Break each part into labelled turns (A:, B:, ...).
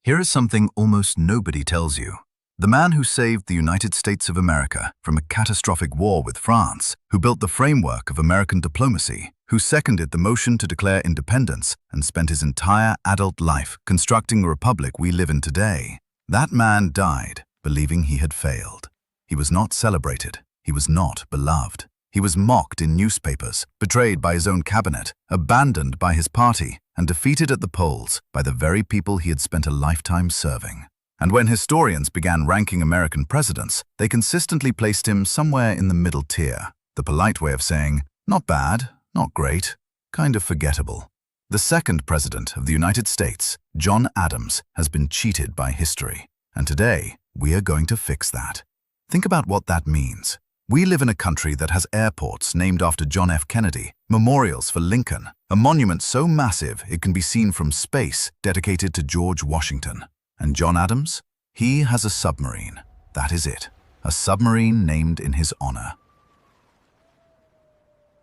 A: Here is something almost nobody tells you. The man who saved the United States of America from a catastrophic war with France, who built the framework of American diplomacy, who seconded the motion to declare independence and spent his entire adult life constructing the republic we live in today. That man died believing he had failed. He was not celebrated. He was not beloved. He was mocked in newspapers, betrayed by his own cabinet, abandoned by his party, and defeated at the polls by the very people he had spent a lifetime serving. And when historians began ranking American presidents, they consistently placed him somewhere in the middle tier, the polite way of saying, not bad, not great, kind of forgettable. The second president of the United States, John Adams, has been cheated by history. And today, we are going to fix that. Think about what that means. We live in a country that has airports named after John F. Kennedy, memorials for Lincoln, a monument so massive it can be seen from space dedicated to George Washington. And John Adams? He has a submarine. That is it. A submarine named in his honor.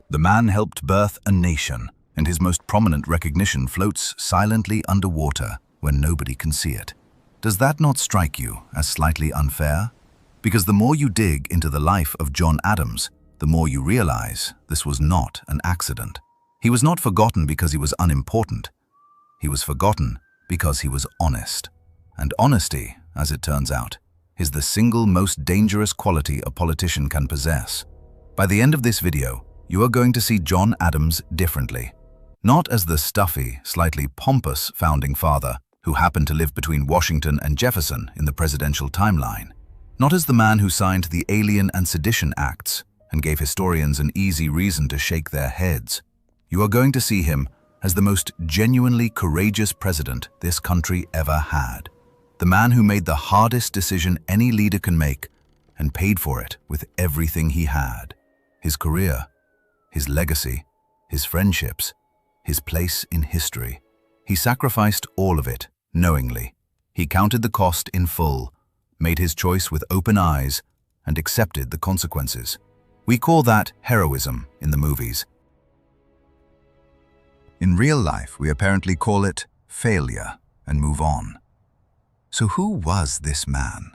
A: The man helped birth a nation, and his most prominent recognition floats silently underwater when nobody can see it. Does that not strike you as slightly unfair? Because the more you dig into the life of John Adams, the more you realize this was not an accident. He was not forgotten because he was unimportant. He was forgotten because he was honest. And honesty, as it turns out, is the single most dangerous quality a politician can possess. By the end of this video, you are going to see John Adams differently. Not as the stuffy, slightly pompous founding father who happened to live between Washington and Jefferson in the presidential timeline. Not as the man who signed the Alien and Sedition Acts and gave historians an easy reason to shake their heads. You are going to see him as the most genuinely courageous president this country ever had. The man who made the hardest decision any leader can make and paid for it with everything he had. His career, his legacy, his friendships, his place in history. He sacrificed all of it, knowingly. He counted the cost in full, made his choice with open eyes, and accepted the consequences. We call that heroism in the movies. In real life, we apparently call it failure and move on. So who was this man?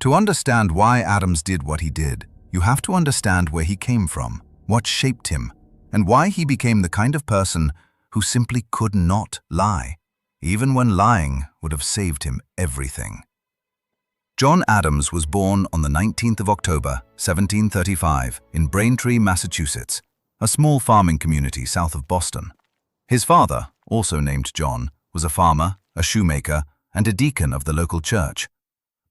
A: To understand why Adams did what he did, you have to understand where he came from, what shaped him, and why he became the kind of person who simply could not lie, even when lying would have saved him everything. John Adams was born on the 19th of October, 1735, in Braintree, Massachusetts, a small farming community south of Boston. His father, also named John, was a farmer, a shoemaker, and a deacon of the local church.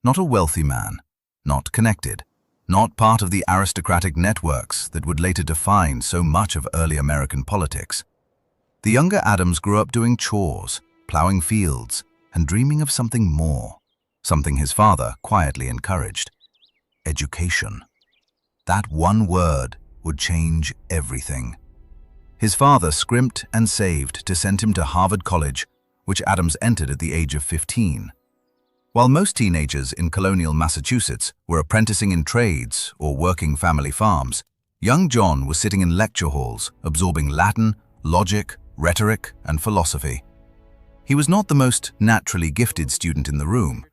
A: Not a wealthy man, not connected, not part of the aristocratic networks that would later define so much of early American politics. The younger Adams grew up doing chores, plowing fields, and dreaming of something more. Something his father quietly encouraged: education. That one word would change everything. His father scrimped and saved to send him to Harvard College, which Adams entered at the age of 15. While most teenagers in colonial Massachusetts were apprenticing in trades or working family farms, young John was sitting in lecture halls, absorbing Latin, logic, rhetoric, and philosophy. He was not the most naturally gifted student in the room.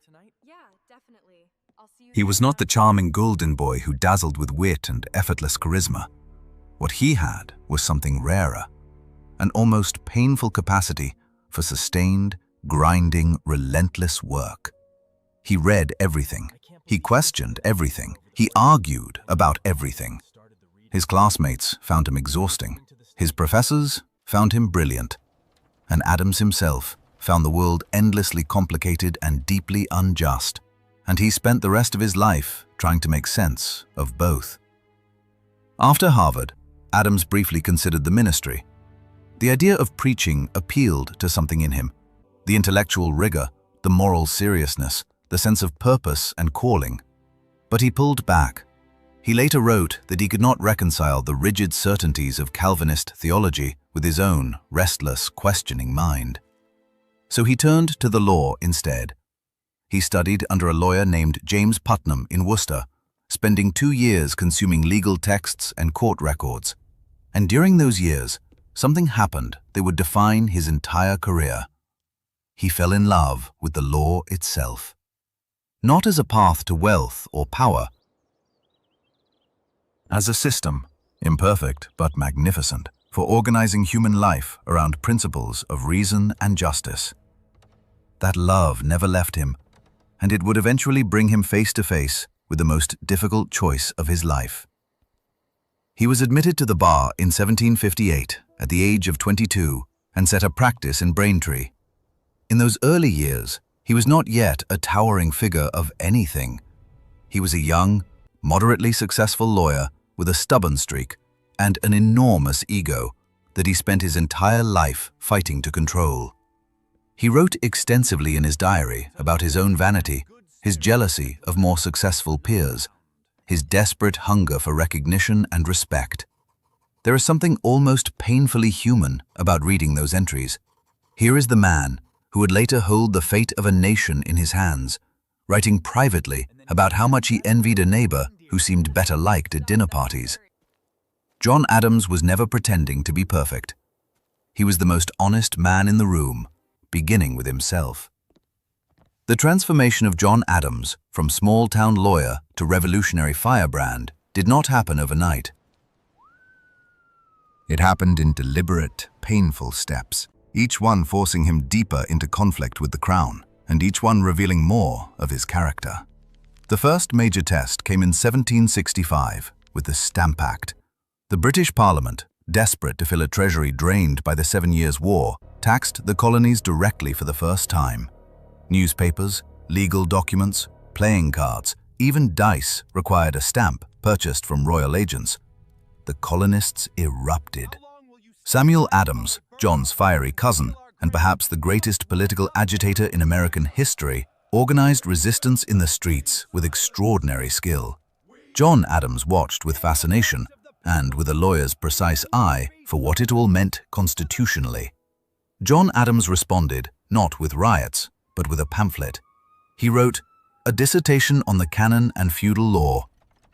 A: He was not the charming golden boy who dazzled with wit and effortless charisma. What he had was something rarer, an almost painful capacity for sustained, grinding, relentless work. He read everything. He questioned everything. He argued about everything. His classmates found him exhausting. His professors found him brilliant. And Adams himself found the world endlessly complicated and deeply unjust. And he spent the rest of his life trying to make sense of both. After Harvard, Adams briefly considered the ministry. The idea of preaching appealed to something in him: the intellectual rigor, the moral seriousness, the sense of purpose and calling. But he pulled back. He later wrote that he could not reconcile the rigid certainties of Calvinist theology with his own restless, questioning mind. So he turned to the law instead. He studied under a lawyer named James Putnam in Worcester, spending 2 years consuming legal texts and court records. And during those years, something happened that would define his entire career. he fell in love with the law itself. Not as a path to wealth or power, as a system, imperfect but magnificent, for organizing human life around principles of reason and justice. That love never left him, and it would eventually bring him face to face with the most difficult choice of his life. He was admitted to the bar in 1758 at the age of 22 and set up practice in Braintree. In those early years, he was not yet a towering figure of anything. He was a young, moderately successful lawyer with a stubborn streak and an enormous ego that he spent his entire life fighting to control. He wrote extensively in his diary about his own vanity, his jealousy of more successful peers, his desperate hunger for recognition and respect. There is something almost painfully human about reading those entries. Here is the man who would later hold the fate of a nation in his hands, writing privately about how much he envied a neighbor who seemed better liked at dinner parties. John Adams was never pretending to be perfect. He was the most honest man in the room, beginning with himself. The transformation of John Adams from small-town lawyer to revolutionary firebrand did not happen overnight. It happened in deliberate, painful steps, each one forcing him deeper into conflict with the crown, and each one revealing more of his character. The first major test came in 1765 with the Stamp Act. The British Parliament, desperate to fill a treasury drained by the 7 Years' War, taxed the colonies directly for the first time. Newspapers, legal documents, playing cards, even dice required a stamp purchased from royal agents. The colonists erupted. Samuel Adams, John's fiery cousin, and perhaps the greatest political agitator in American history, organized resistance in the streets with extraordinary skill. John Adams watched with fascination and with a lawyer's precise eye for what it all meant constitutionally. John Adams responded not with riots, but with a pamphlet. He wrote, "A dissertation on the canon and feudal law,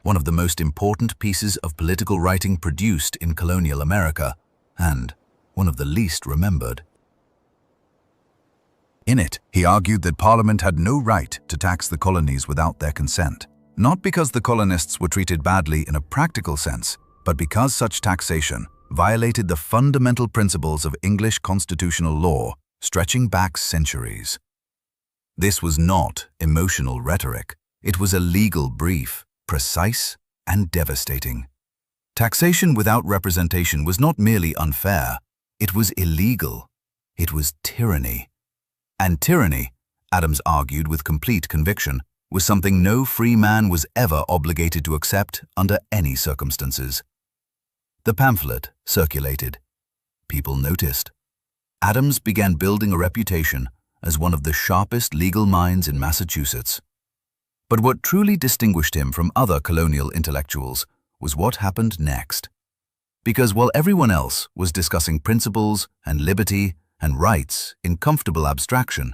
A: one of the most important pieces of political writing produced in colonial America, and one of the least remembered." In it, he argued that Parliament had no right to tax the colonies without their consent, not because the colonists were treated badly in a practical sense, but because such taxation violated the fundamental principles of English constitutional law, stretching back centuries. This was not emotional rhetoric. It was a legal brief, precise and devastating. Taxation without representation was not merely unfair, it was illegal. It was tyranny. And tyranny, Adams argued with complete conviction, was something no free man was ever obligated to accept under any circumstances. The pamphlet circulated. People noticed. Adams began building a reputation as one of the sharpest legal minds in Massachusetts. But what truly distinguished him from other colonial intellectuals was what happened next. Because while everyone else was discussing principles and liberty and rights in comfortable abstraction,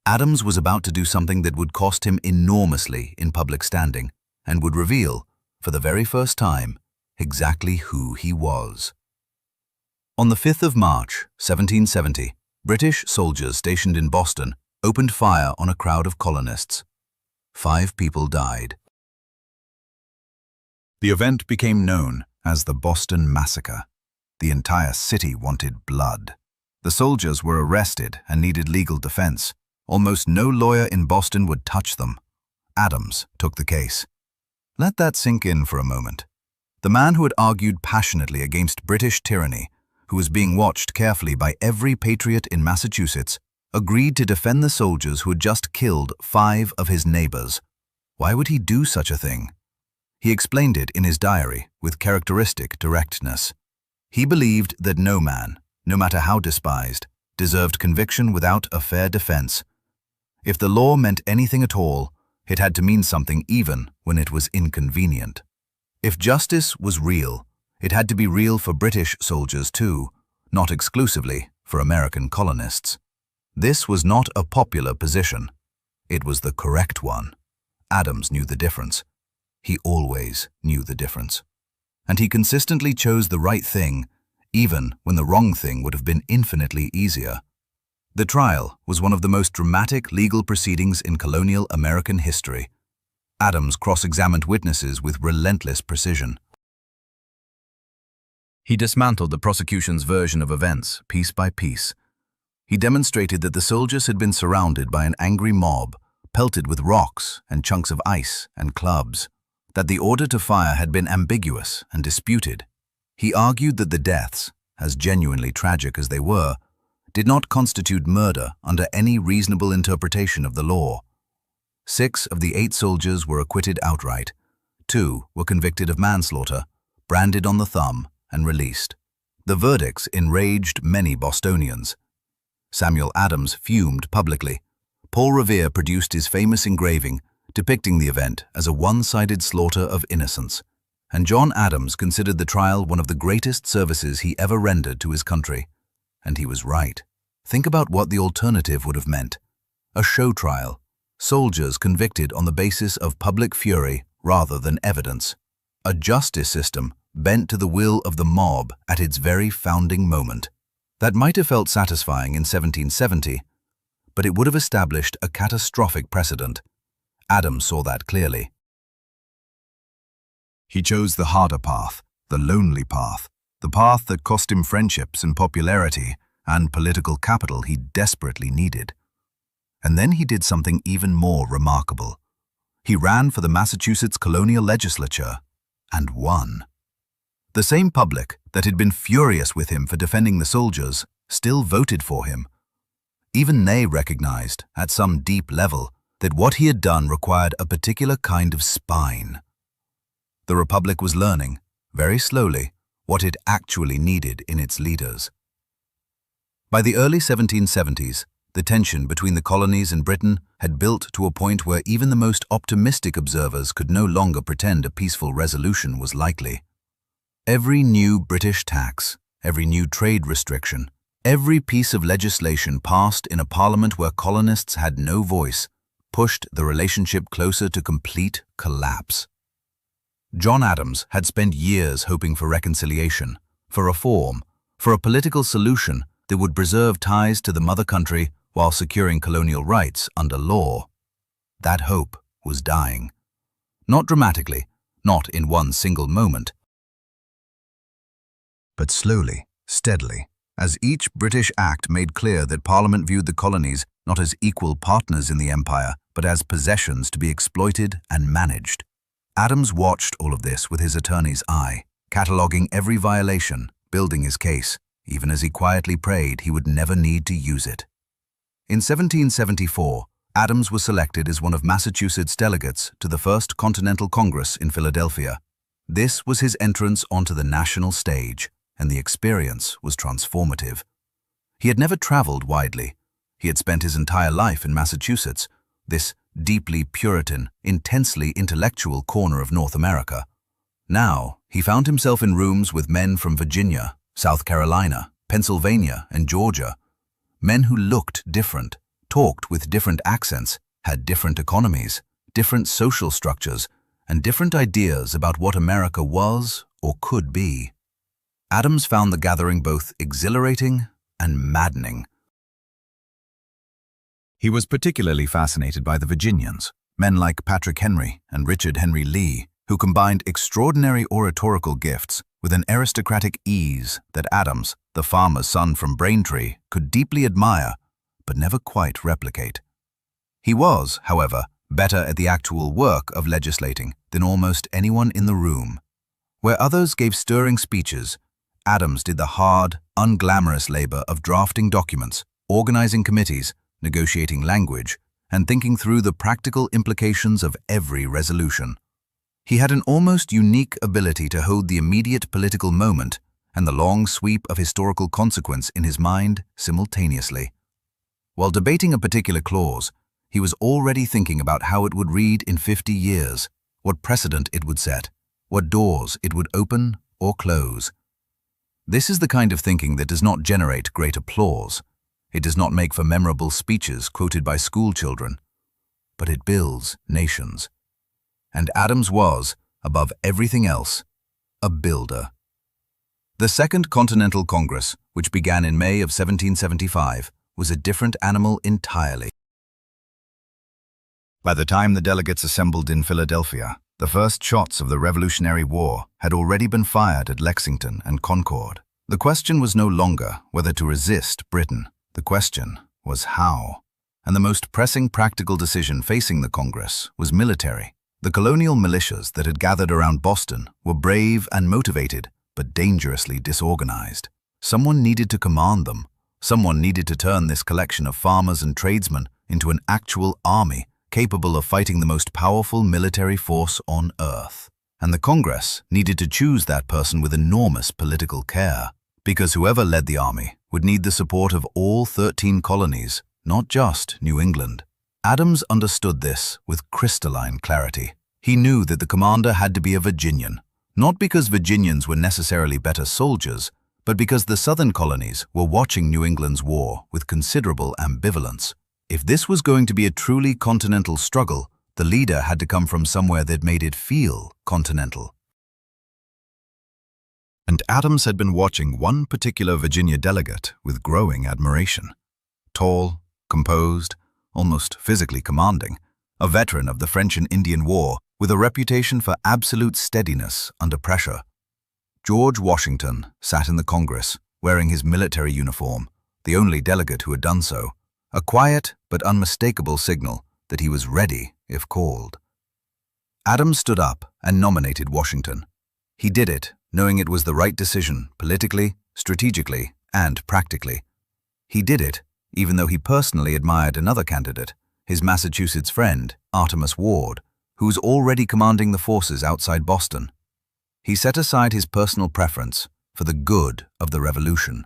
A: Adams was about to do something that would cost him enormously in public standing and would reveal, for the very first time, exactly who he was. On the 5th of March, 1770, British soldiers stationed in Boston opened fire on a crowd of colonists. 5 people died. The event became known as the Boston Massacre. The entire city wanted blood. The soldiers were arrested and needed legal defense. Almost no lawyer in Boston would touch them. Adams took the case. Let that sink in for a moment. The man who had argued passionately against British tyranny, who was being watched carefully by every patriot in Massachusetts, agreed to defend the soldiers who had just killed 5 of his neighbors. Why would he do such a thing? He explained it in his diary with characteristic directness. He believed that no man, no matter how despised, deserved conviction without a fair defense. If the law meant anything at all, it had to mean something even when it was inconvenient. If justice was real, it had to be real for British soldiers too, not exclusively for American colonists. This was not a popular position. It was the correct one. Adams knew the difference. He always knew the difference. And he consistently chose the right thing, even when the wrong thing would have been infinitely easier. The trial was one of the most dramatic legal proceedings in colonial American history. Adams cross-examined witnesses with relentless precision. He dismantled the prosecution's version of events, piece by piece. He demonstrated that the soldiers had been surrounded by an angry mob, pelted with rocks and chunks of ice and clubs, that the order to fire had been ambiguous and disputed. He argued that the deaths, as genuinely tragic as they were, did not constitute murder under any reasonable interpretation of the law. 6 of the 8 soldiers were acquitted outright. 2 were convicted of manslaughter, branded on the thumb, and released. The verdicts enraged many Bostonians. Samuel Adams fumed publicly. Paul Revere produced his famous engraving depicting the event as a one-sided slaughter of innocents, and John Adams considered the trial one of the greatest services he ever rendered to his country. And he was right. Think about what the alternative would have meant. A show trial, soldiers convicted on the basis of public fury rather than evidence. A justice system bent to the will of the mob at its very founding moment. That might have felt satisfying in 1770, but it would have established a catastrophic precedent. Adams saw that clearly. He chose the harder path, the lonely path, the path that cost him friendships and popularity and political capital he desperately needed. And then he did something even more remarkable. He ran for the Massachusetts colonial legislature and won. The same public that had been furious with him for defending the soldiers still voted for him. Even they recognized, at some deep level, that what he had done required a particular kind of spine. The Republic was learning, very slowly, what it actually needed in its leaders. By the early 1770s, the tension between the colonies and Britain had built to a point where even the most optimistic observers could no longer pretend a peaceful resolution was likely. Every new British tax, every new trade restriction, every piece of legislation passed in a parliament where colonists had no voice pushed the relationship closer to complete collapse. John Adams had spent years hoping for reconciliation, for reform, for a political solution that would preserve ties to the mother country while securing colonial rights under law. That hope was dying. Not dramatically, not in one single moment, but slowly, steadily, as each British Act made clear that Parliament viewed the colonies not as equal partners in the empire, but as possessions to be exploited and managed. Adams watched all of this with his attorney's eye, cataloguing every violation, building his case, even as he quietly prayed he would never need to use it. In 1774, Adams was selected as one of Massachusetts' delegates to the First Continental Congress in Philadelphia. This was his entrance onto the national stage, and the experience was transformative. He had never traveled widely. He had spent his entire life in Massachusetts, this deeply Puritan, intensely intellectual corner of North America. Now, he found himself in rooms with men from Virginia, South Carolina, Pennsylvania, and Georgia. Men who looked different, talked with different accents, had different economies, different social structures, and different ideas about what America was or could be. Adams found the gathering both exhilarating and maddening. He was particularly fascinated by the Virginians, men like Patrick Henry and Richard Henry Lee, who combined extraordinary oratorical gifts with an aristocratic ease that Adams, the farmer's son from Braintree, could deeply admire, but never quite replicate. He was, however, better at the actual work of legislating than almost anyone in the room. Where others gave stirring speeches, Adams did the hard, unglamorous labor of drafting documents, organizing committees, negotiating language, and thinking through the practical implications of every resolution. He had an almost unique ability to hold the immediate political moment and the long sweep of historical consequence in his mind simultaneously. While debating a particular clause, he was already thinking about how it would read in 50 years, what precedent it would set, what doors it would open or close. This is the kind of thinking that does not generate great applause. It does not make for memorable speeches quoted by school children, but it builds nations. And Adams was, above everything else, a builder. The Second Continental Congress, which began in May of 1775, was a different animal entirely. By the time the delegates assembled in Philadelphia, the first shots of the Revolutionary War had already been fired at Lexington and Concord. The question was no longer whether to resist Britain. The question was how. And the most pressing practical decision facing the Congress was military. The colonial militias that had gathered around Boston were brave and motivated, but dangerously disorganized. Someone needed to command them. Someone needed to turn this collection of farmers and tradesmen into an actual army capable of fighting the most powerful military force on Earth. And the Congress needed to choose that person with enormous political care, because whoever led the army would need the support of all 13 colonies, not just New England. Adams understood this with crystalline clarity. He knew that the commander had to be a Virginian, not because Virginians were necessarily better soldiers, but because the southern colonies were watching New England's war with considerable ambivalence. If this was going to be a truly continental struggle, the leader had to come from somewhere that made it feel continental. And Adams had been watching one particular Virginia delegate with growing admiration. Tall, composed, almost physically commanding, a veteran of the French and Indian War with a reputation for absolute steadiness under pressure. George Washington sat in the Congress, wearing his military uniform, the only delegate who had done so, a quiet but unmistakable signal that he was ready if called. Adams stood up and nominated Washington. He did it, knowing it was the right decision politically, strategically, and practically. He did it, even though he personally admired another candidate, his Massachusetts friend, Artemus Ward, who was already commanding the forces outside Boston. He set aside his personal preference for the good of the Revolution.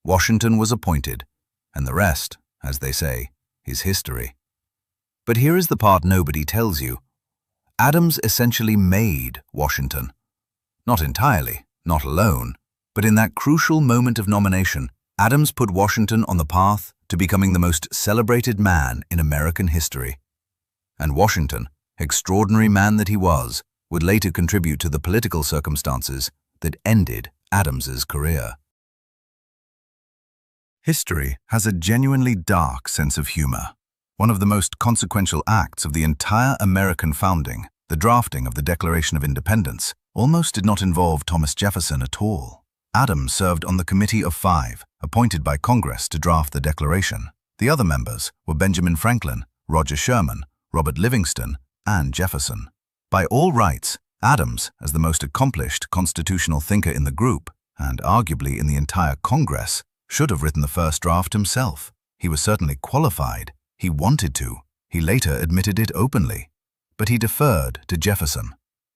A: Washington was appointed, and the rest, as they say, is history. But here is the part nobody tells you. Adams essentially made Washington. Not entirely, not alone, but in that crucial moment of nomination, Adams put Washington on the path to becoming the most celebrated man in American history. And Washington, extraordinary man that he was, would later contribute to the political circumstances that ended Adams's career. History has a genuinely dark sense of humor. One of the most consequential acts of the entire American founding, the drafting of the Declaration of Independence, almost did not involve Thomas Jefferson at all. Adams served on the Committee of Five, appointed by Congress to draft the Declaration. The other members were Benjamin Franklin, Roger Sherman, Robert Livingston, and Jefferson. By all rights, Adams, as the most accomplished constitutional thinker in the group, and arguably in the entire Congress, should have written the first draft himself. He was certainly qualified. He wanted to. He later admitted it openly. But he deferred to Jefferson.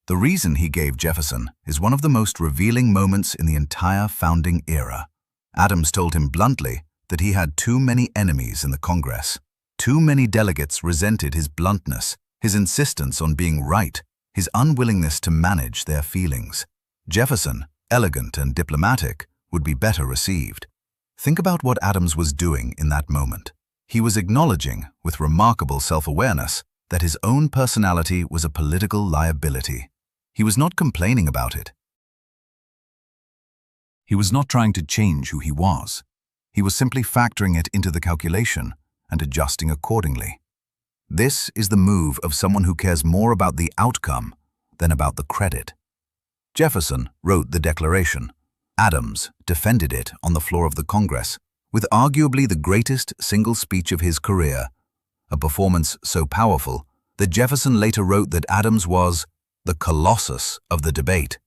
A: The reason he gave Jefferson is one of the most revealing moments in the entire founding era. Adams told him bluntly that he had too many enemies in the Congress. Too many delegates resented his bluntness, his insistence on being right, his unwillingness to manage their feelings. Jefferson, elegant and diplomatic, would be better received. Think about what Adams was doing in that moment. He was acknowledging, with remarkable self-awareness, that his own personality was a political liability. He was not complaining about it. He was not trying to change who he was. He was simply factoring it into the calculation and adjusting accordingly. This is the move of someone who cares more about the outcome than about the credit. Jefferson wrote the Declaration. Adams defended it on the floor of the Congress, with arguably the greatest single speech of his career, a performance so powerful that Jefferson later wrote that Adams was the colossus of the debate,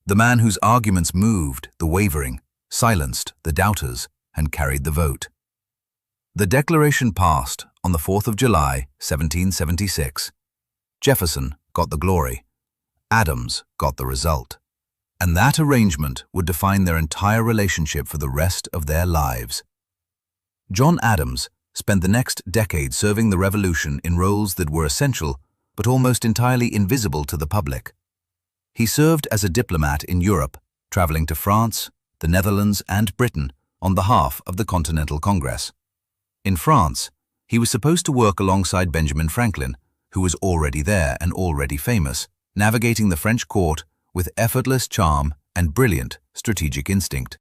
A: the man whose arguments moved the wavering, silenced the doubters, and carried the vote. The Declaration passed on the 4th of July, 1776. Jefferson got the glory. Adams got the result. And that arrangement would define their entire relationship for the rest of their lives. John Adams spent the next decade serving the Revolution in roles that were essential but almost entirely invisible to the public. He served as a diplomat in Europe, traveling to France, the Netherlands, and Britain on behalf of the Continental Congress. In France, he was supposed to work alongside Benjamin Franklin, who was already there and already famous, navigating the French court with effortless charm and brilliant strategic instinct.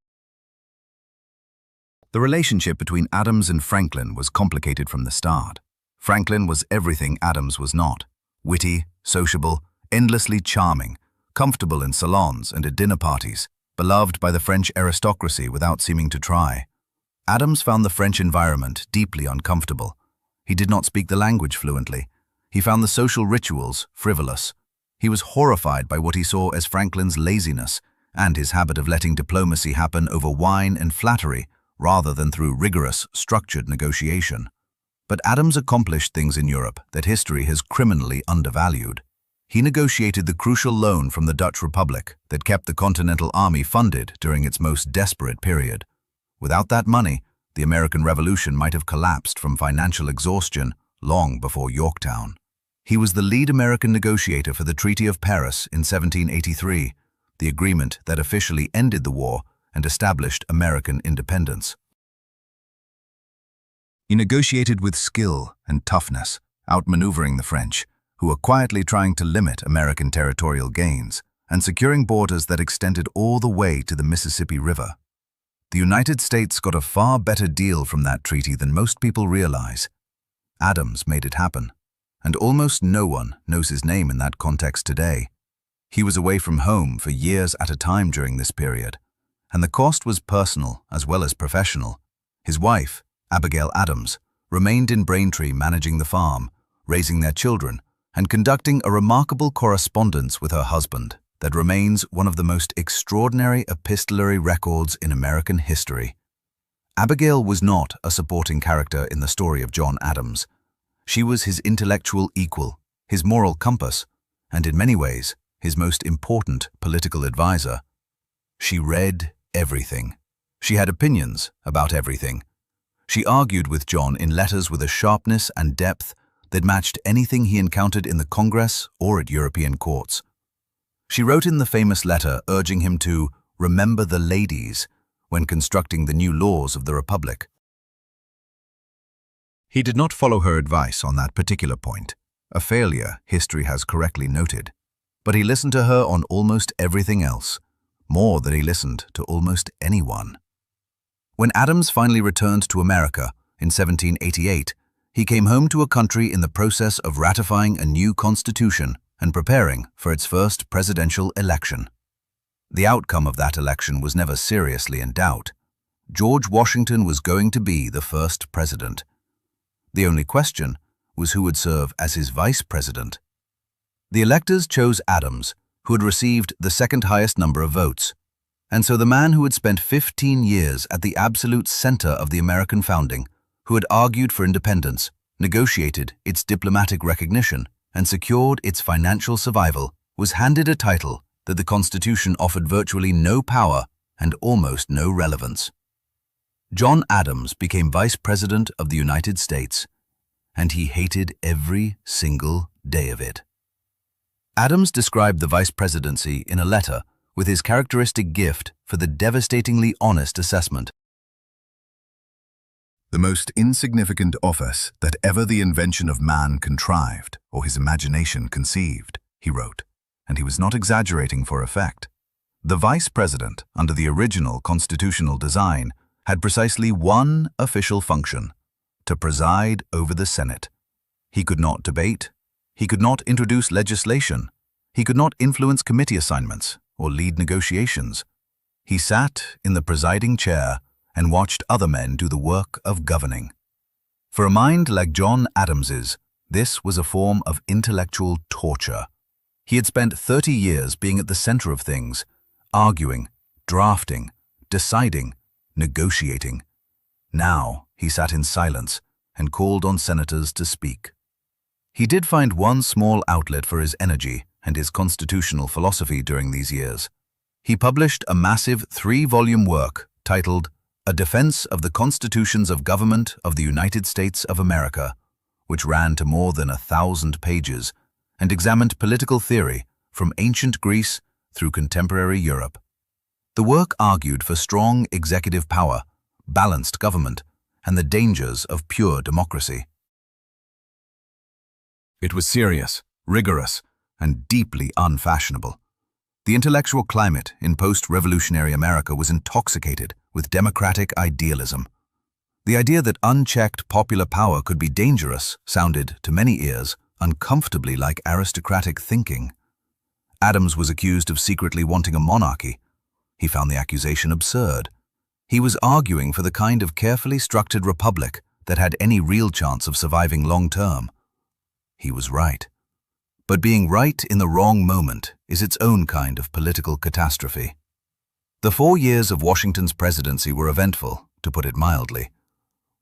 A: The relationship between Adams and Franklin was complicated from the start. Franklin was everything Adams was not: witty, sociable, endlessly charming, comfortable in salons and at dinner parties, beloved by the French aristocracy without seeming to try. Adams found the French environment deeply uncomfortable. He did not speak the language fluently. He found the social rituals frivolous. He was horrified by what he saw as Franklin's laziness and his habit of letting diplomacy happen over wine and flattery rather than through rigorous, structured negotiation. But Adams accomplished things in Europe that history has criminally undervalued. He negotiated the crucial loan from the Dutch Republic that kept the Continental Army funded during its most desperate period. Without that money, the American Revolution might have collapsed from financial exhaustion long before Yorktown. He was the lead American negotiator for the Treaty of Paris in 1783, the agreement that officially ended the war and established American independence. He negotiated with skill and toughness, outmaneuvering the French, who were quietly trying to limit American territorial gains and securing borders that extended all the way to the Mississippi River. The United States got a far better deal from that treaty than most people realize. Adams made it happen, and almost no one knows his name in that context today. He was away from home for years at a time during this period, and the cost was personal as well as professional. His wife, Abigail Adams, remained in Braintree managing the farm, raising their children, and conducting a remarkable correspondence with her husband that remains one of the most extraordinary epistolary records in American history. Abigail was not a supporting character in the story of John Adams. She was his intellectual equal, his moral compass, and in many ways, his most important political advisor. She read everything. She had opinions about everything. She argued with John in letters with a sharpness and depth that matched anything he encountered in the Congress or at European courts. She wrote in the famous letter urging him to remember the ladies when constructing the new laws of the Republic. He did not follow her advice on that particular point, a failure history has correctly noted, but he listened to her on almost everything else, more than he listened to almost anyone. When Adams finally returned to America in 1788, he came home to a country in the process of ratifying a new constitution and preparing for its first presidential election. The outcome of that election was never seriously in doubt. George Washington was going to be the first president. The only question was who would serve as his vice president. The electors chose Adams, who had received the second highest number of votes, and so the man who had spent 15 years at the absolute center of the American founding, who had argued for independence, negotiated its diplomatic recognition, and secured its financial survival, was handed a title that the Constitution offered virtually no power and almost no relevance. John Adams became Vice President of the United States, and he hated every single day of it. Adams described the vice presidency in a letter with his characteristic gift for the devastatingly honest assessment. The most insignificant office that ever the invention of man contrived or his imagination conceived, he wrote, and he was not exaggerating for effect. The vice president, under the original constitutional design, had precisely one official function: to preside over the Senate. He could not debate, he could not introduce legislation, he could not influence committee assignments or lead negotiations. He sat in the presiding chair and watched other men do the work of governing. For a mind like John Adams's, this was a form of intellectual torture. He had spent 30 years being at the center of things, arguing, drafting, deciding, negotiating. Now he sat in silence and called on senators to speak. He did find one small outlet for his energy and his constitutional philosophy during these years. He published a massive 3-volume work titled A Defense of the Constitutions of Government of the United States of America, which ran to more than 1,000 pages and examined political theory from ancient Greece through contemporary Europe. The work argued for strong executive power, balanced government, and the dangers of pure democracy. It was serious, rigorous, and deeply unfashionable. The intellectual climate in post-revolutionary America was intoxicated with democratic idealism. The idea that unchecked popular power could be dangerous sounded, to many ears, uncomfortably like aristocratic thinking. Adams was accused of secretly wanting a monarchy. He found the accusation absurd. He was arguing for the kind of carefully structured republic that had any real chance of surviving long-term. He was right. But being right in the wrong moment is its own kind of political catastrophe. The 4 years of Washington's presidency were eventful, to put it mildly.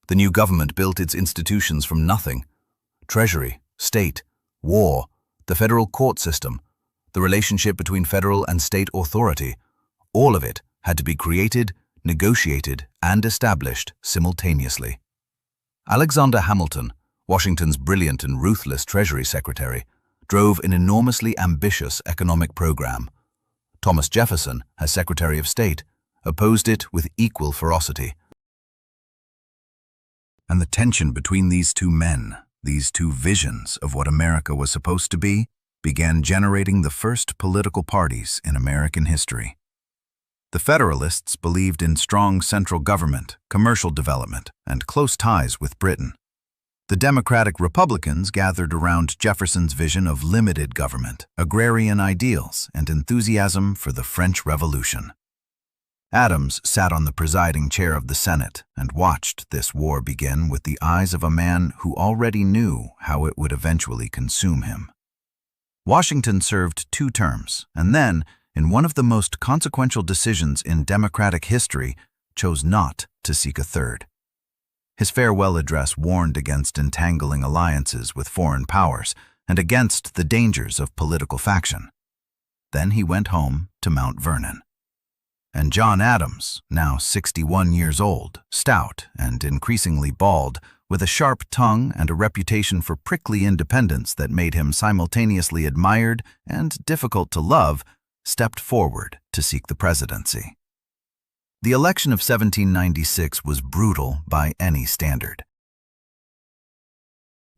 A: The new government built its institutions from nothing. Treasury, state, war, the federal court system, the relationship between federal and state authority, all of it had to be created, negotiated, and established simultaneously. Alexander Hamilton, Washington's brilliant and ruthless Treasury Secretary, drove an enormously ambitious economic program. Thomas Jefferson, as Secretary of State, opposed it with equal ferocity. And the tension between these two men, these two visions of what America was supposed to be, began generating the first political parties in American history. The Federalists believed in strong central government, commercial development, and close ties with Britain. The Democratic Republicans gathered around Jefferson's vision of limited government, agrarian ideals, and enthusiasm for the French Revolution. Adams sat on the presiding chair of the Senate and watched this war begin with the eyes of a man who already knew how it would eventually consume him. Washington served 2 terms, and then, in one of the most consequential decisions in Democratic history, chose not to seek a third. His farewell address warned against entangling alliances with foreign powers and against the dangers of political faction. Then he went home to Mount Vernon. And John Adams, now 61 years old, stout and increasingly bald, with a sharp tongue and a reputation for prickly independence that made him simultaneously admired and difficult to love, stepped forward to seek the presidency. The election of 1796 was brutal by any standard.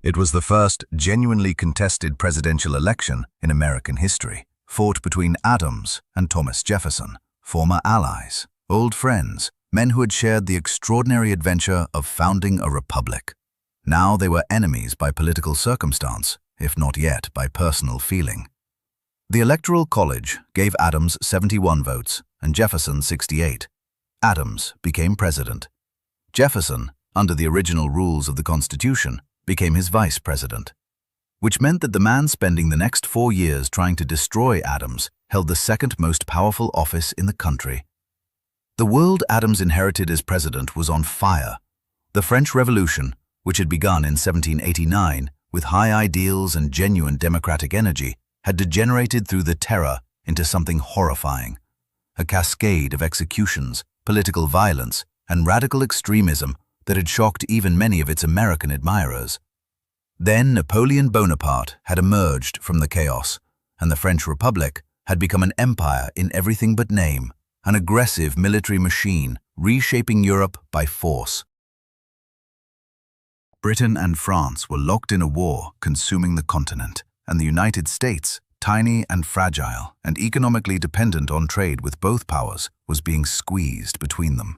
A: It was the first genuinely contested presidential election in American history, fought between Adams and Thomas Jefferson, former allies, old friends, men who had shared the extraordinary adventure of founding a republic. Now they were enemies by political circumstance, if not yet by personal feeling. The Electoral College gave Adams 71 votes and Jefferson 68. Adams became president. Jefferson, under the original rules of the Constitution, became his vice president, which meant that the man spending the next 4 years trying to destroy Adams held the second most powerful office in the country. The world Adams inherited as president was on fire. The French Revolution, which had begun in 1789 with high ideals and genuine democratic energy, had degenerated through the terror into something horrifying. A cascade of executions, political violence, and radical extremism that had shocked even many of its American admirers. Then Napoleon Bonaparte had emerged from the chaos, and the French Republic had become an empire in everything but name, an aggressive military machine reshaping Europe by force. Britain and France were locked in a war consuming the continent, and the United States, tiny and fragile and economically dependent on trade with both powers, was being squeezed between them.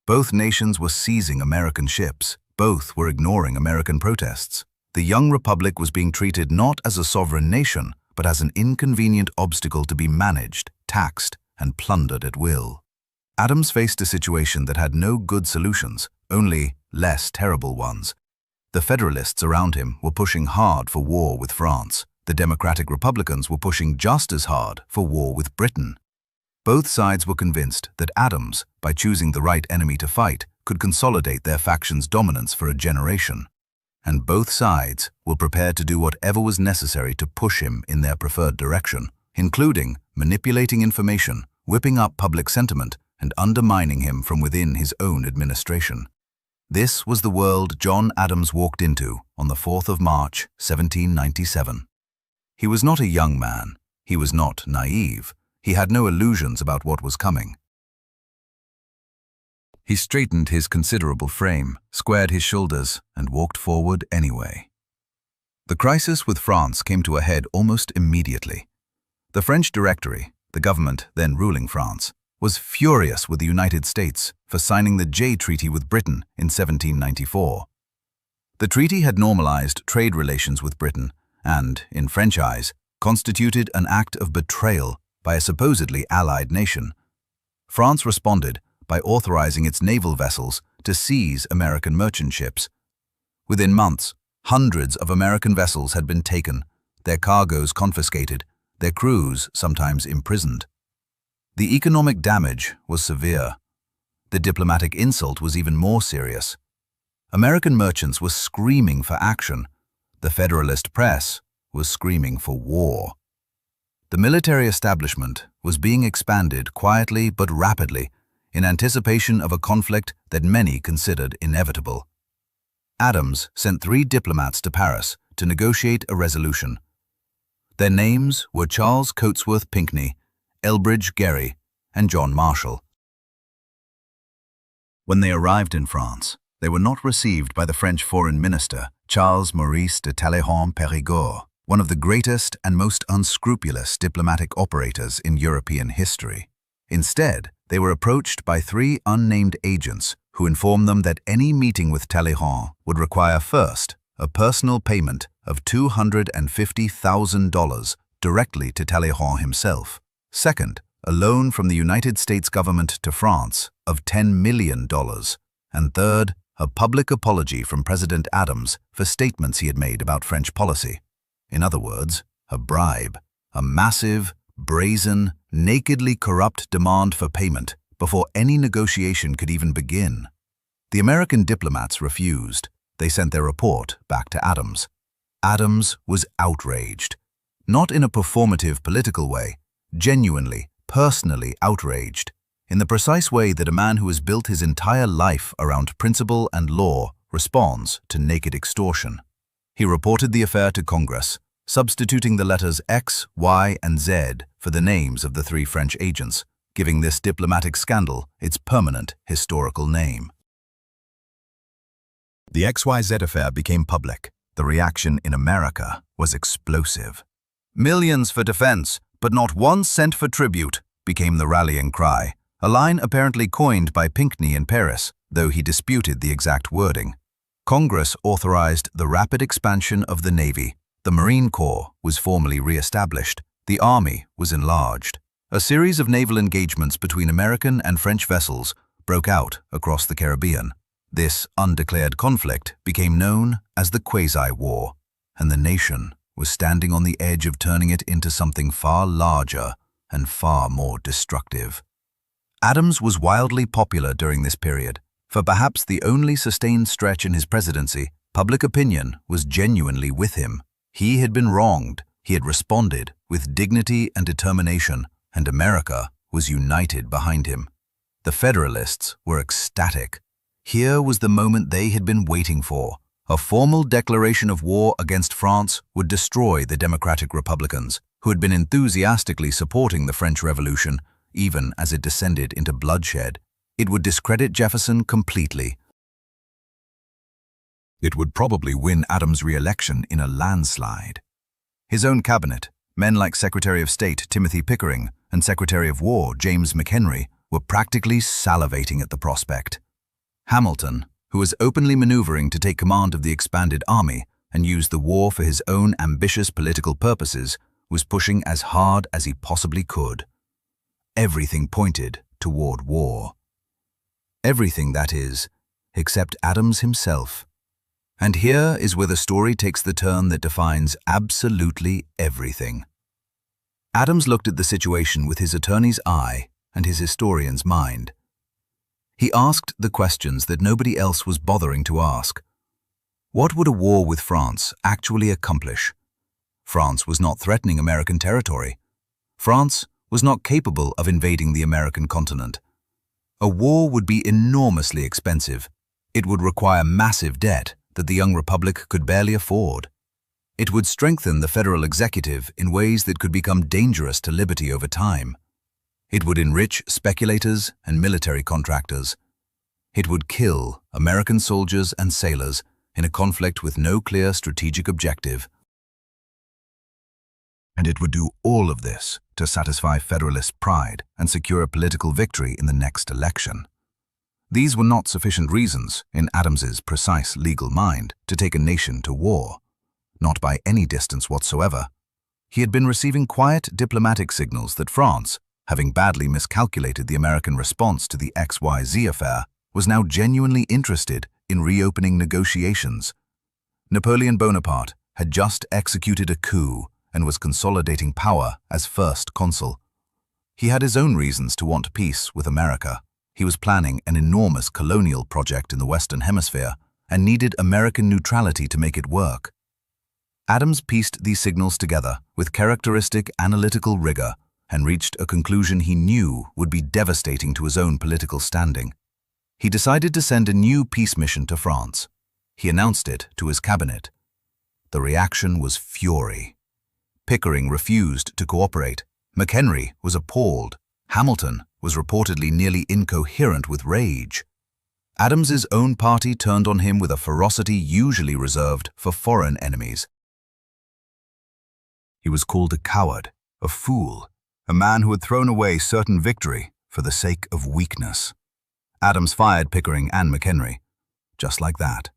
A: Both nations were seizing American ships. Both were ignoring American protests. The young republic was being treated not as a sovereign nation, but as an inconvenient obstacle to be managed, taxed, and plundered at will. Adams faced a situation that had no good solutions, only less terrible ones. The Federalists around him were pushing hard for war with France. The Democratic Republicans were pushing just as hard for war with Britain. Both sides were convinced that Adams, by choosing the right enemy to fight, could consolidate their faction's dominance for a generation. And both sides were prepared to do whatever was necessary to push him in their preferred direction, including manipulating information, whipping up public sentiment, and undermining him from within his own administration. This was the world John Adams walked into on the 4th of March, 1797. He was not a young man. He was not naive. He had no illusions about what was coming. He straightened his considerable frame, squared his shoulders, and walked forward anyway. The crisis with France came to a head almost immediately. The French Directory, the government then ruling France, was furious with the United States for signing the Jay Treaty with Britain in 1794. The treaty had normalized trade relations with Britain and, in French eyes, constituted an act of betrayal by a supposedly allied nation. France responded by authorizing its naval vessels to seize American merchant ships. Within months, hundreds of American vessels had been taken, their cargoes confiscated, their crews sometimes imprisoned. The economic damage was severe. The diplomatic insult was even more serious. American merchants were screaming for action. The Federalist press was screaming for war. The military establishment was being expanded quietly but rapidly in anticipation of a conflict that many considered inevitable. Adams sent 3 diplomats to Paris to negotiate a resolution. Their names were Charles Cotesworth Pinckney, Elbridge Gerry, and John Marshall. When they arrived in France, they were not received by the French Foreign Minister, Charles Maurice de Talleyrand-Périgord, one of the greatest and most unscrupulous diplomatic operators in European history. Instead, they were approached by 3 unnamed agents who informed them that any meeting with Talleyrand would require first a personal payment of $250,000 directly to Talleyrand himself, second, a loan from the United States government to France of $10 million, and third, a public apology from President Adams for statements he had made about French policy. In other words, a bribe, a massive, brazen, nakedly corrupt demand for payment before any negotiation could even begin. The American diplomats refused. They sent their report back to Adams. Adams was outraged. Not in a performative political way, genuinely, personally outraged, in the precise way that a man who has built his entire life around principle and law responds to naked extortion. He reported the affair to Congress, substituting the letters X, Y, and Z for the names of the 3 French agents, giving this diplomatic scandal its permanent historical name. The XYZ affair became public. The reaction in America was explosive. "Millions for defense, but not 1 cent for tribute," became the rallying cry, a line apparently coined by Pinckney in Paris, though he disputed the exact wording. Congress authorized the rapid expansion of the Navy. The Marine Corps was formally re-established. The Army was enlarged. A series of naval engagements between American and French vessels broke out across the Caribbean. This undeclared conflict became known as the Quasi-War, and the nation was standing on the edge of turning it into something far larger and far more destructive. Adams was wildly popular during this period. For perhaps the only sustained stretch in his presidency, public opinion was genuinely with him. He had been wronged. He had responded with dignity and determination, and America was united behind him. The Federalists were ecstatic. Here was the moment they had been waiting for. A formal declaration of war against France would destroy the Democratic Republicans, who had been enthusiastically supporting the French Revolution, even as it descended into bloodshed. It would discredit Jefferson completely. It would probably win Adams' re-election in a landslide. His own cabinet, men like Secretary of State Timothy Pickering and Secretary of War James McHenry, were practically salivating at the prospect. Hamilton, who was openly maneuvering to take command of the expanded army and use the war for his own ambitious political purposes, was pushing as hard as he possibly could. Everything pointed toward war. Everything, that is, except Adams himself. And here is where the story takes the turn that defines absolutely everything. Adams looked at the situation with his attorney's eye and his historian's mind. He asked the questions that nobody else was bothering to ask. What would a war with France actually accomplish? France was not threatening American territory. France was not capable of invading the American continent. A war would be enormously expensive. It would require massive debt that the young republic could barely afford. It would strengthen the federal executive in ways that could become dangerous to liberty over time. It would enrich speculators and military contractors. It would kill American soldiers and sailors in a conflict with no clear strategic objective. And it would do all of this to satisfy Federalist pride and secure a political victory in the next election. These were not sufficient reasons, in Adams's precise legal mind, to take a nation to war. Not by any distance whatsoever. He had been receiving quiet diplomatic signals that France, having badly miscalculated the American response to the XYZ affair, was now genuinely interested in reopening negotiations. Napoleon Bonaparte had just executed a coup and was consolidating power as first consul. He had his own reasons to want peace with America. He was planning an enormous colonial project in the Western Hemisphere and needed American neutrality to make it work. Adams pieced these signals together with characteristic analytical rigor and reached a conclusion he knew would be devastating to his own political standing. He decided to send a new peace mission to France. He announced it to his cabinet. The reaction was fury. Pickering refused to cooperate. McHenry was appalled. Hamilton was reportedly nearly incoherent with rage. Adams's own party turned on him with a ferocity usually reserved for foreign enemies. He was called a coward, a fool, a man who had thrown away certain victory for the sake of weakness. Adams fired Pickering and McHenry. Just like that.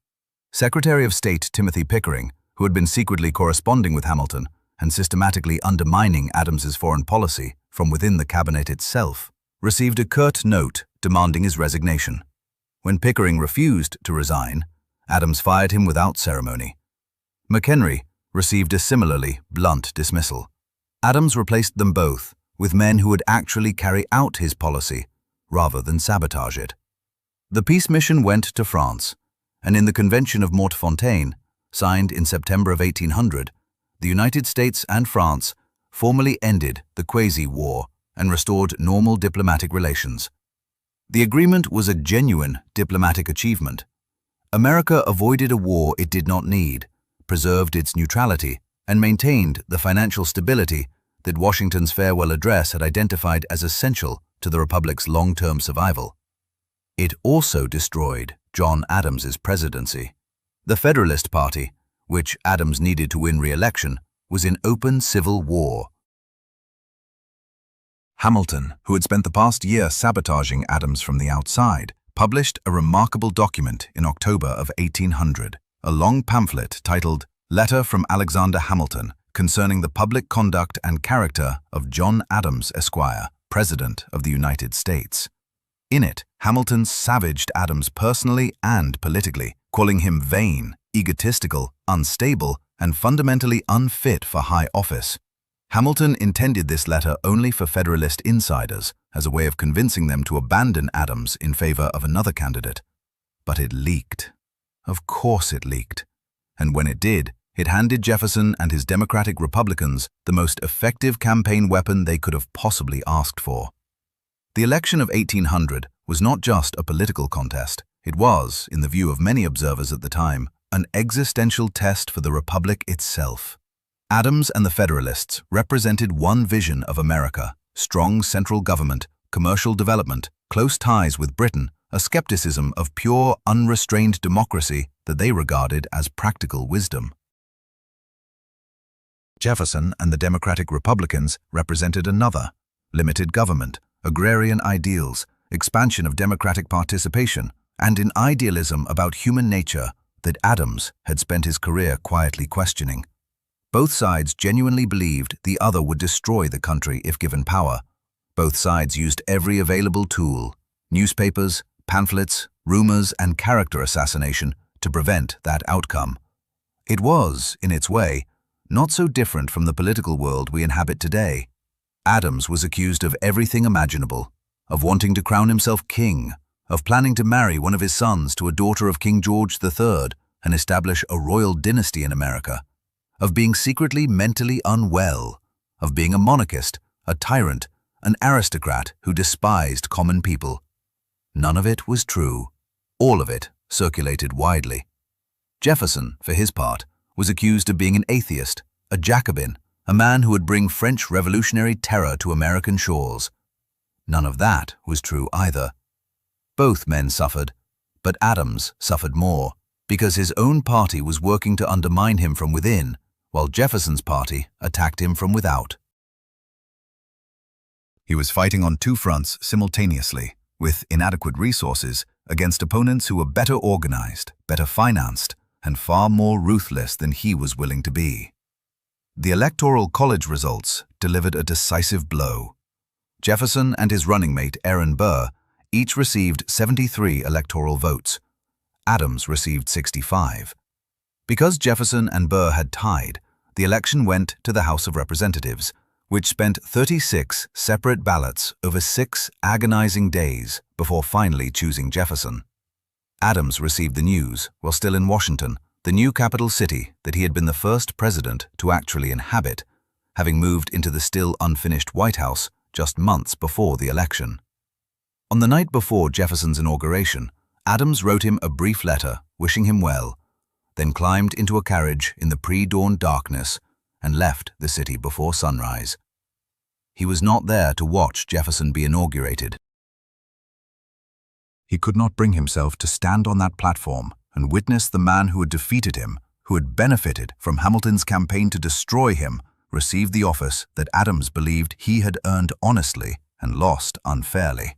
A: Secretary of State Timothy Pickering, who had been secretly corresponding with Hamilton and systematically undermining Adams's foreign policy from within the cabinet itself, received a curt note demanding his resignation. When Pickering refused to resign, Adams fired him without ceremony. McHenry received a similarly blunt dismissal. Adams replaced them both with men who would actually carry out his policy rather than sabotage it. The peace mission went to France, and in the Convention of Mortefontaine, signed in September of 1800, the United States and France formally ended the quasi-war and restored normal diplomatic relations. The agreement was a genuine diplomatic achievement. America avoided a war it did not need, preserved its neutrality, and maintained the financial stability that Washington's farewell address had identified as essential to the Republic's long-term survival. It also destroyed John Adams's presidency. The Federalist Party, which Adams needed to win re-election, was in open civil war. Hamilton, who had spent the past year sabotaging Adams from the outside, published a remarkable document in October of 1800, a long pamphlet titled Letter from Alexander Hamilton concerning the public conduct and character of John Adams, Esquire, President of the United States. In it, Hamilton savaged Adams personally and politically, calling him vain, egotistical, unstable, and fundamentally unfit for high office. Hamilton intended this letter only for Federalist insiders, as a way of convincing them to abandon Adams in favor of another candidate. But it leaked. Of course it leaked. And when it did, it handed Jefferson and his Democratic Republicans the most effective campaign weapon they could have possibly asked for. The election of 1800 was not just a political contest. It was, in the view of many observers at the time, an existential test for the Republic itself. Adams and the Federalists represented one vision of America: strong central government, commercial development, close ties with Britain, a skepticism of pure, unrestrained democracy that they regarded as practical wisdom. Jefferson and the Democratic Republicans represented another: limited government, agrarian ideals, expansion of democratic participation, and an idealism about human nature that Adams had spent his career quietly questioning. Both sides genuinely believed the other would destroy the country if given power. Both sides used every available tool: newspapers, pamphlets, rumors, and character assassination to prevent that outcome. It was, in its way, not so different from the political world we inhabit today. Adams was accused of everything imaginable: of wanting to crown himself king, of planning to marry one of his sons to a daughter of King George III and establish a royal dynasty in America, of being secretly mentally unwell, of being a monarchist, a tyrant, an aristocrat who despised common people. None of it was true. All of it circulated widely. Jefferson, for his part, was accused of being an atheist, a Jacobin, a man who would bring French revolutionary terror to American shores. None of that was true either. Both men suffered, but Adams suffered more, because his own party was working to undermine him from within, while Jefferson's party attacked him from without. He was fighting on two fronts simultaneously, with inadequate resources, against opponents who were better organized, better financed, and far more ruthless than he was willing to be. The Electoral College results delivered a decisive blow. Jefferson and his running mate Aaron Burr each received 73 electoral votes. Adams received 65. Because Jefferson and Burr had tied, the election went to the House of Representatives, which spent 36 separate ballots over 6 agonizing days before finally choosing Jefferson. Adams received the news while still in Washington, the new capital city that he had been the first president to actually inhabit, having moved into the still unfinished White House just months before the election. On the night before Jefferson's inauguration, Adams wrote him a brief letter wishing him well, then climbed into a carriage in the pre-dawn darkness and left the city before sunrise. He was not there to watch Jefferson be inaugurated. He could not bring himself to stand on that platform and witness the man who had defeated him, who had benefited from Hamilton's campaign to destroy him, receive the office that Adams believed he had earned honestly and lost unfairly.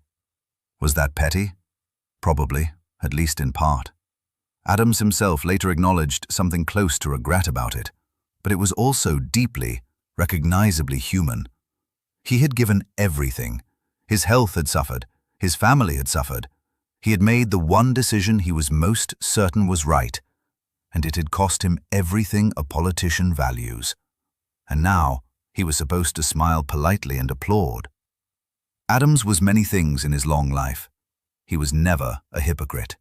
A: Was that petty? Probably, at least in part. Adams himself later acknowledged something close to regret about it, but it was also deeply, recognizably human. He had given everything. His health had suffered, his family had suffered. He had made the one decision he was most certain was right, and it had cost him everything a politician values. And now he was supposed to smile politely and applaud. Adams was many things in his long life. He was never a hypocrite.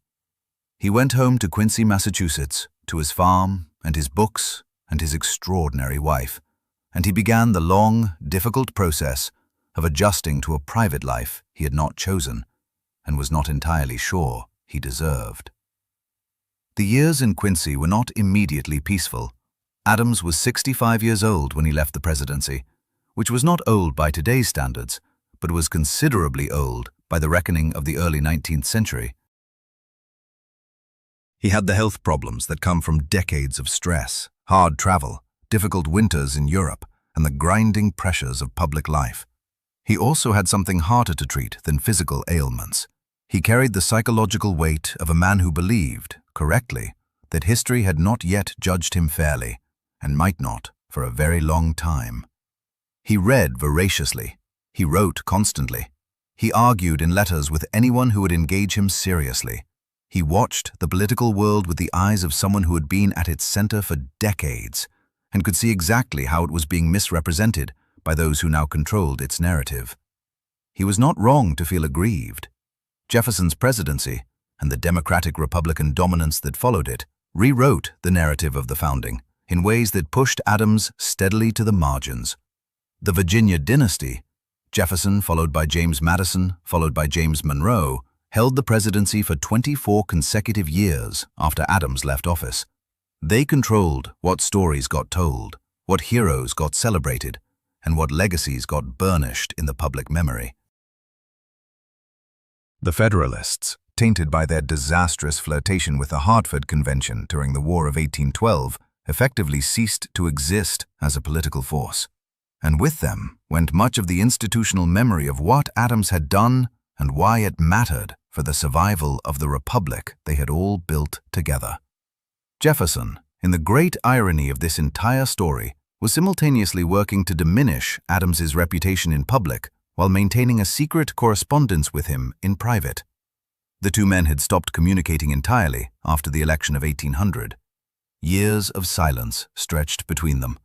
A: He went home to Quincy, Massachusetts, to his farm and his books and his extraordinary wife, and he began the long, difficult process of adjusting to a private life he had not chosen and was not entirely sure he deserved. The years in Quincy were not immediately peaceful. Adams was 65 years old when he left the presidency, which was not old by today's standards, but was considerably old by the reckoning of the early 19th century. He had the health problems that come from decades of stress, hard travel, difficult winters in Europe, and the grinding pressures of public life. He also had something harder to treat than physical ailments. He carried the psychological weight of a man who believed, correctly, that history had not yet judged him fairly, and might not for a very long time. He read voraciously. He wrote constantly. He argued in letters with anyone who would engage him seriously. He watched the political world with the eyes of someone who had been at its center for decades and could see exactly how it was being misrepresented by those who now controlled its narrative. He was not wrong to feel aggrieved. Jefferson's presidency and the Democratic-Republican dominance that followed it rewrote the narrative of the founding in ways that pushed Adams steadily to the margins. The Virginia dynasty, Jefferson followed by James Madison, followed by James Monroe, held the presidency for 24 consecutive years after Adams left office. They controlled what stories got told, what heroes got celebrated, and what legacies got burnished in the public memory. The Federalists, tainted by their disastrous flirtation with the Hartford Convention during the War of 1812, effectively ceased to exist as a political force. And with them went much of the institutional memory of what Adams had done and why it mattered for the survival of the republic they had all built together. Jefferson, in the great irony of this entire story, was simultaneously working to diminish Adams's reputation in public while maintaining a secret correspondence with him in private. The two men had stopped communicating entirely after the election of 1800. Years of silence stretched between them.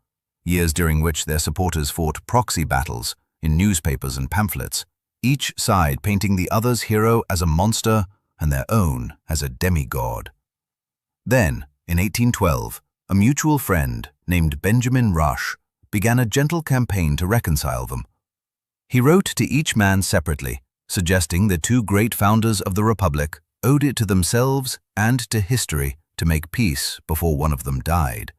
A: Years during which their supporters fought proxy battles in newspapers and pamphlets, each side painting the other's hero as a monster and their own as a demigod. Then, in 1812, a mutual friend named Benjamin Rush began a gentle campaign to reconcile them. He wrote to each man separately, suggesting the two great founders of the Republic owed it to themselves and to history to make peace before one of them died.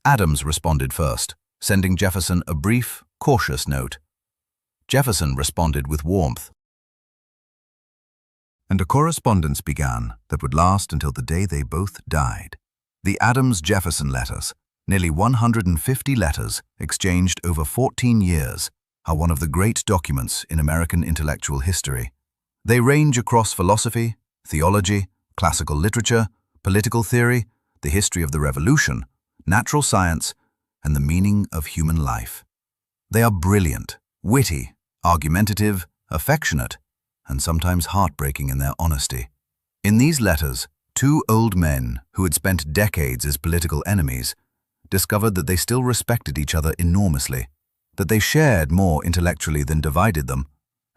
A: Adams responded first, sending Jefferson a brief, cautious note. Jefferson responded with warmth. And a correspondence began that would last until the day they both died. The Adams-Jefferson letters, Nearly 150 letters, exchanged over 14 years, are one of the great documents in American intellectual history. They range across philosophy, theology, classical literature, political theory, the history of the Revolution, natural science, and the meaning of human life. They are brilliant, witty, argumentative, affectionate, and sometimes heartbreaking in their honesty. In these letters, two old men who had spent decades as political enemies discovered that they still respected each other enormously, that they shared more intellectually than divided them,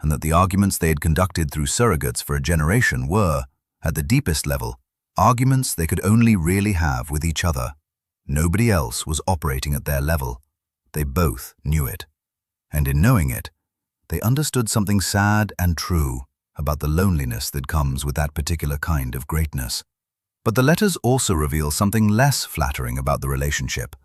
A: and that the arguments they had conducted through surrogates for a generation were, at the deepest level, arguments they could only really have with each other. Nobody else was operating at their level. They both knew it. And in knowing it, they understood something sad and true about the loneliness that comes with that particular kind of greatness. But the letters also reveal something less flattering about the relationship.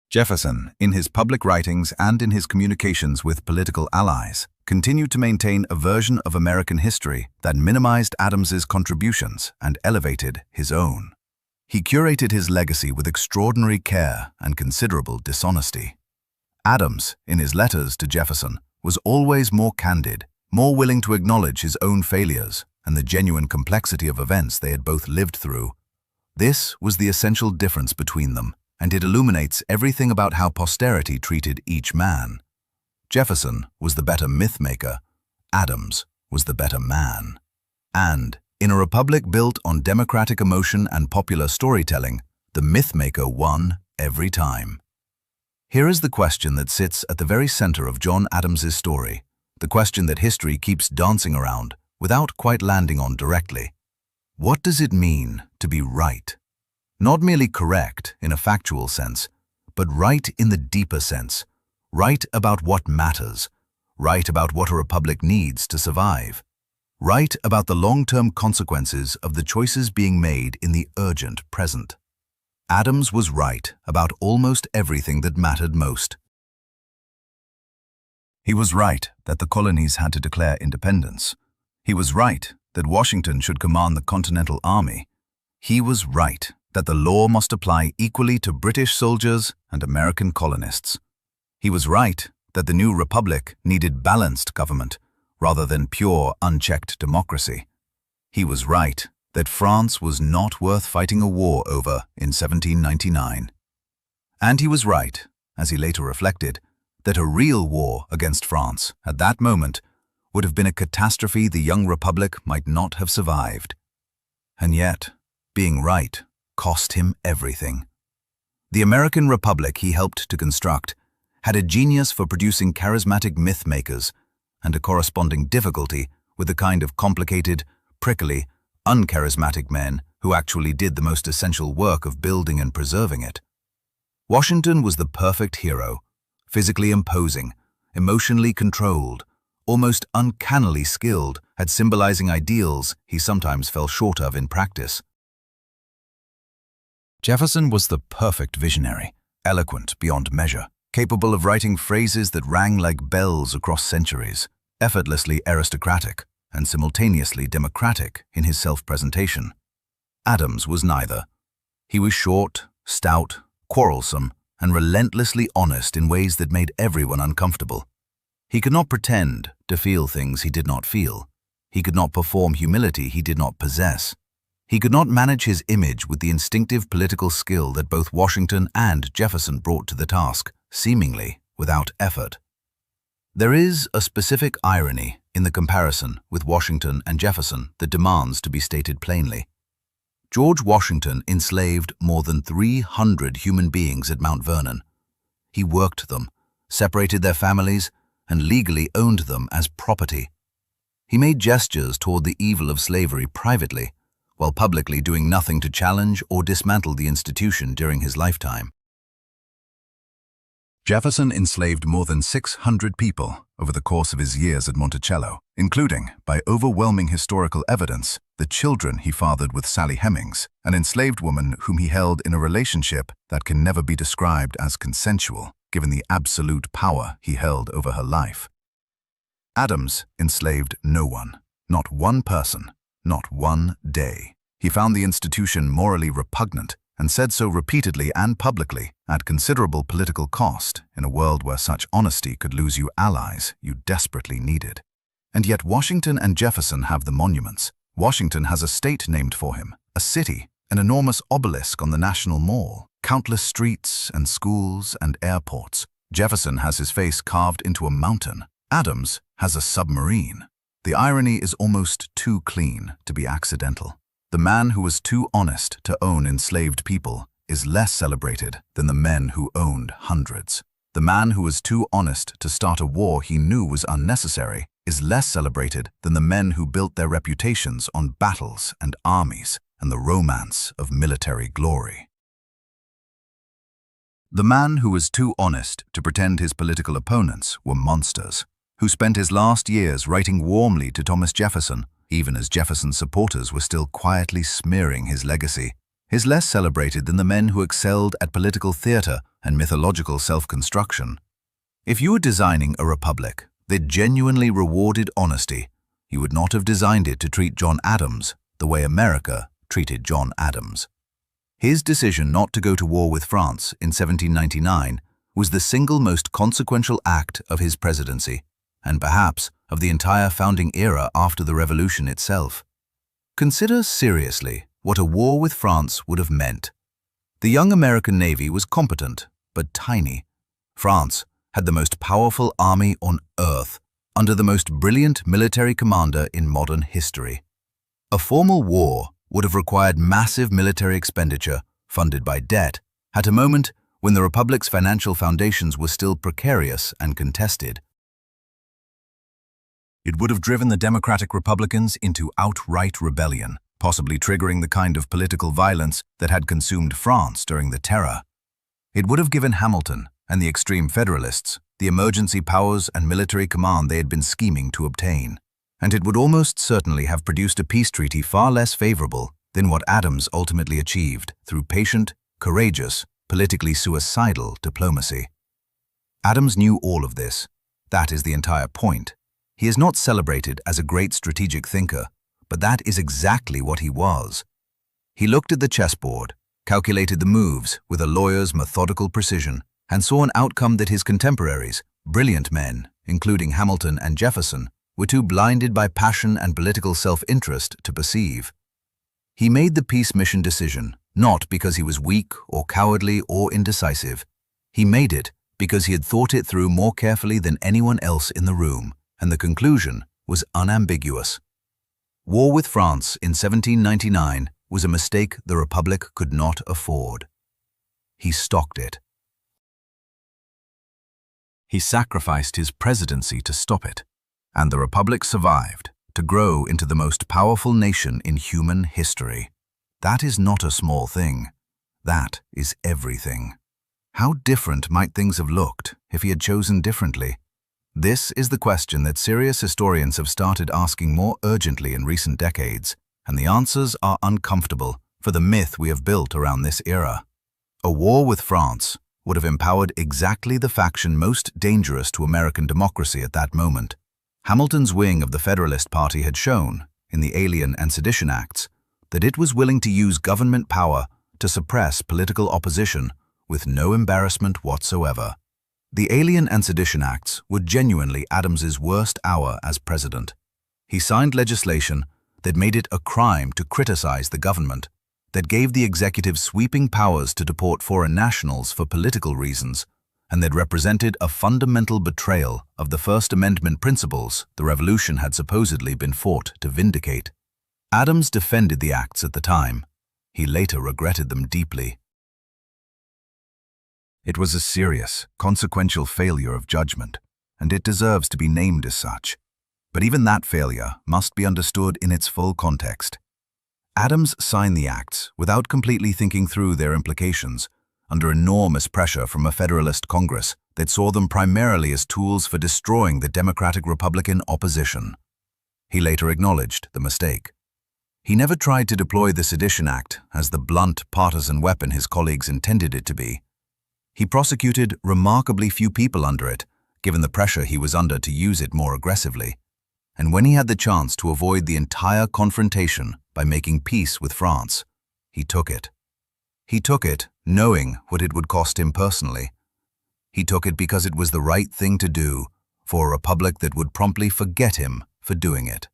A: Jefferson, in his public writings and in his communications with political allies, continued to maintain a version of American history that minimized Adams's contributions and elevated his own. He curated his legacy with extraordinary care and considerable dishonesty. Adams, in his letters to Jefferson, was always more candid, more willing to acknowledge his own failures and the genuine complexity of events they had both lived through. This was the essential difference between them, and it illuminates everything about how posterity treated each man. Jefferson was the better myth-maker, Adams was the better man. And, in a republic built on democratic emotion and popular storytelling, the myth-maker won every time. Here is the question that sits at the very center of John Adams's story, the question that history keeps dancing around without quite landing on directly. What does it mean to be right? Not merely correct in a factual sense, but right in the deeper sense, right about what matters, right about what a republic needs to survive, right about the long-term consequences of the choices being made in the urgent present. Adams was right about almost everything that mattered most. He was right that the colonies had to declare independence. He was right that Washington should command the Continental Army. He was right that the law must apply equally to British soldiers and American colonists. He was right that the new republic needed balanced government rather than pure, unchecked democracy. He was right that France was not worth fighting a war over in 1799. And he was right, as he later reflected, that a real war against France at that moment would have been a catastrophe the young republic might not have survived. And yet, being right cost him everything. The American Republic he helped to construct had a genius for producing charismatic myth-makers and a corresponding difficulty with the kind of complicated, prickly, uncharismatic men who actually did the most essential work of building and preserving it. Washington was the perfect hero, physically imposing, emotionally controlled, almost uncannily skilled at symbolizing ideals he sometimes fell short of in practice. Jefferson was the perfect visionary, eloquent beyond measure, capable of writing phrases that rang like bells across centuries, effortlessly aristocratic and simultaneously democratic in his self-presentation. Adams was neither. He was short, stout, quarrelsome, and relentlessly honest in ways that made everyone uncomfortable. He could not pretend to feel things he did not feel. He could not perform humility he did not possess. He could not manage his image with the instinctive political skill that both Washington and Jefferson brought to the task, seemingly without effort. There is a specific irony in the comparison with Washington and Jefferson that demands to be stated plainly. George Washington enslaved more than 300 human beings at Mount Vernon. He worked them, separated their families, and legally owned them as property. He made gestures toward the evil of slavery privately, while publicly doing nothing to challenge or dismantle the institution during his lifetime. Jefferson enslaved more than 600 people over the course of his years at Monticello, including, by overwhelming historical evidence, the children he fathered with Sally Hemings, an enslaved woman whom he held in a relationship that can never be described as consensual, given the absolute power he held over her life. Adams enslaved no one, not one person, not one day. He found the institution morally repugnant and said so repeatedly and publicly, at considerable political cost, in a world where such honesty could lose you allies you desperately needed. And yet Washington and Jefferson have the monuments. Washington has a state named for him, a city, an enormous obelisk on the National Mall, countless streets and schools and airports. Jefferson has his face carved into a mountain. Adams has a submarine. The irony is almost too clean to be accidental. The man who was too honest to own enslaved people is less celebrated than the men who owned hundreds. The man who was too honest to start a war he knew was unnecessary is less celebrated than the men who built their reputations on battles and armies and the romance of military glory. The man who was too honest to pretend his political opponents were monsters, who spent his last years writing warmly to Thomas Jefferson, even as Jefferson's supporters were still quietly smearing his legacy, is less celebrated than the men who excelled at political theater and mythological self-construction. If you were designing a republic that genuinely rewarded honesty, you would not have designed it to treat John Adams the way America treated John Adams. His decision not to go to war with France in 1799 was the single most consequential act of his presidency, and perhaps of the entire founding era after the Revolution itself. Consider seriously what a war with France would have meant. The young American Navy was competent, but tiny. France had the most powerful army on Earth, under the most brilliant military commander in modern history. A formal war would have required massive military expenditure, funded by debt, at a moment when the Republic's financial foundations were still precarious and contested. It would have driven the Democratic Republicans into outright rebellion, possibly triggering the kind of political violence that had consumed France during the Terror. It would have given Hamilton and the extreme Federalists the emergency powers and military command they had been scheming to obtain. And it would almost certainly have produced a peace treaty far less favorable than what Adams ultimately achieved through patient, courageous, politically suicidal diplomacy. Adams knew all of this. That is the entire point. He is not celebrated as a great strategic thinker, but that is exactly what he was. He looked at the chessboard, calculated the moves with a lawyer's methodical precision, and saw an outcome that his contemporaries, brilliant men, including Hamilton and Jefferson, were too blinded by passion and political self-interest to perceive. He made the peace mission decision, not because he was weak or cowardly or indecisive. He made it because he had thought it through more carefully than anyone else in the room, and the conclusion was unambiguous. War with France in 1799 was a mistake the Republic could not afford. He stocked it. He sacrificed his presidency to stop it, and the Republic survived to grow into the most powerful nation in human history. That is not a small thing. That is everything. How different might things have looked if he had chosen differently? This is the question that serious historians have started asking more urgently in recent decades, and the answers are uncomfortable for the myth we have built around this era. A war with France would have empowered exactly the faction most dangerous to American democracy at that moment. Hamilton's wing of the Federalist Party had shown, in the Alien and Sedition Acts, that it was willing to use government power to suppress political opposition with no embarrassment whatsoever. The Alien and Sedition Acts were genuinely Adams's worst hour as president. He signed legislation that made it a crime to criticize the government, that gave the executive sweeping powers to deport foreign nationals for political reasons, and that represented a fundamental betrayal of the First Amendment principles the Revolution had supposedly been fought to vindicate. Adams defended the acts at the time. He later regretted them deeply. It was a serious, consequential failure of judgment, and it deserves to be named as such. But even that failure must be understood in its full context. Adams signed the acts without completely thinking through their implications, under enormous pressure from a Federalist Congress that saw them primarily as tools for destroying the Democratic-Republican opposition. He later acknowledged the mistake. He never tried to deploy the Sedition Act as the blunt, partisan weapon his colleagues intended it to be. He prosecuted remarkably few people under it, given the pressure he was under to use it more aggressively. And when he had the chance to avoid the entire confrontation by making peace with France, he took it. He took it, knowing what it would cost him personally. He took it because it was the right thing to do for a republic that would promptly forget him for doing it.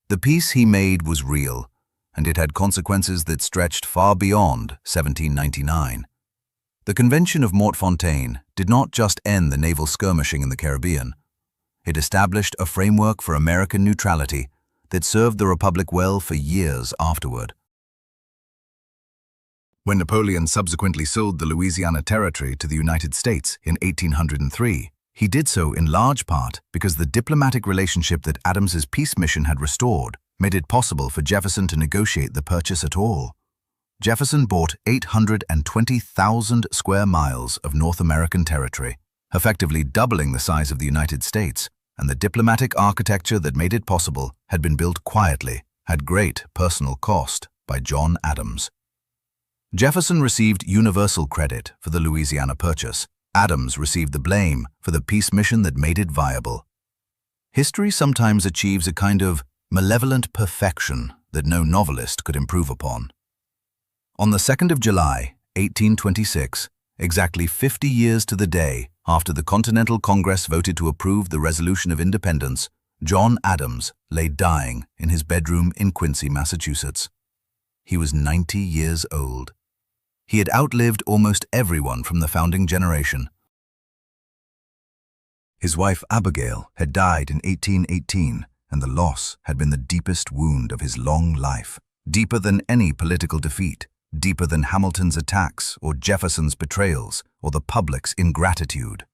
A: The peace he made was real, and it had consequences that stretched far beyond 1799. The Convention of Montfontaine did not just end the naval skirmishing in the Caribbean. It established a framework for American neutrality that served the Republic well for years afterward. When Napoleon subsequently sold the Louisiana Territory to the United States in 1803, he did so in large part because the diplomatic relationship that Adams's peace mission had restored made it possible for Jefferson to negotiate the purchase at all. Jefferson bought 820,000 square miles of North American territory, effectively doubling the size of the United States, and the diplomatic architecture that made it possible had been built quietly, at great personal cost, by John Adams. Jefferson received universal credit for the Louisiana Purchase. Adams received the blame for the peace mission that made it viable. History sometimes achieves a kind of malevolent perfection that no novelist could improve upon. On the 2nd of July, 1826, exactly 50 years to the day after the Continental Congress voted to approve the Resolution of Independence, John Adams lay dying in his bedroom in Quincy, Massachusetts. He was 90 years old. He had outlived almost everyone from the founding generation. His wife Abigail had died in 1818, and the loss had been the deepest wound of his long life, deeper than any political defeat, deeper than Hamilton's attacks or Jefferson's betrayals or the public's ingratitude.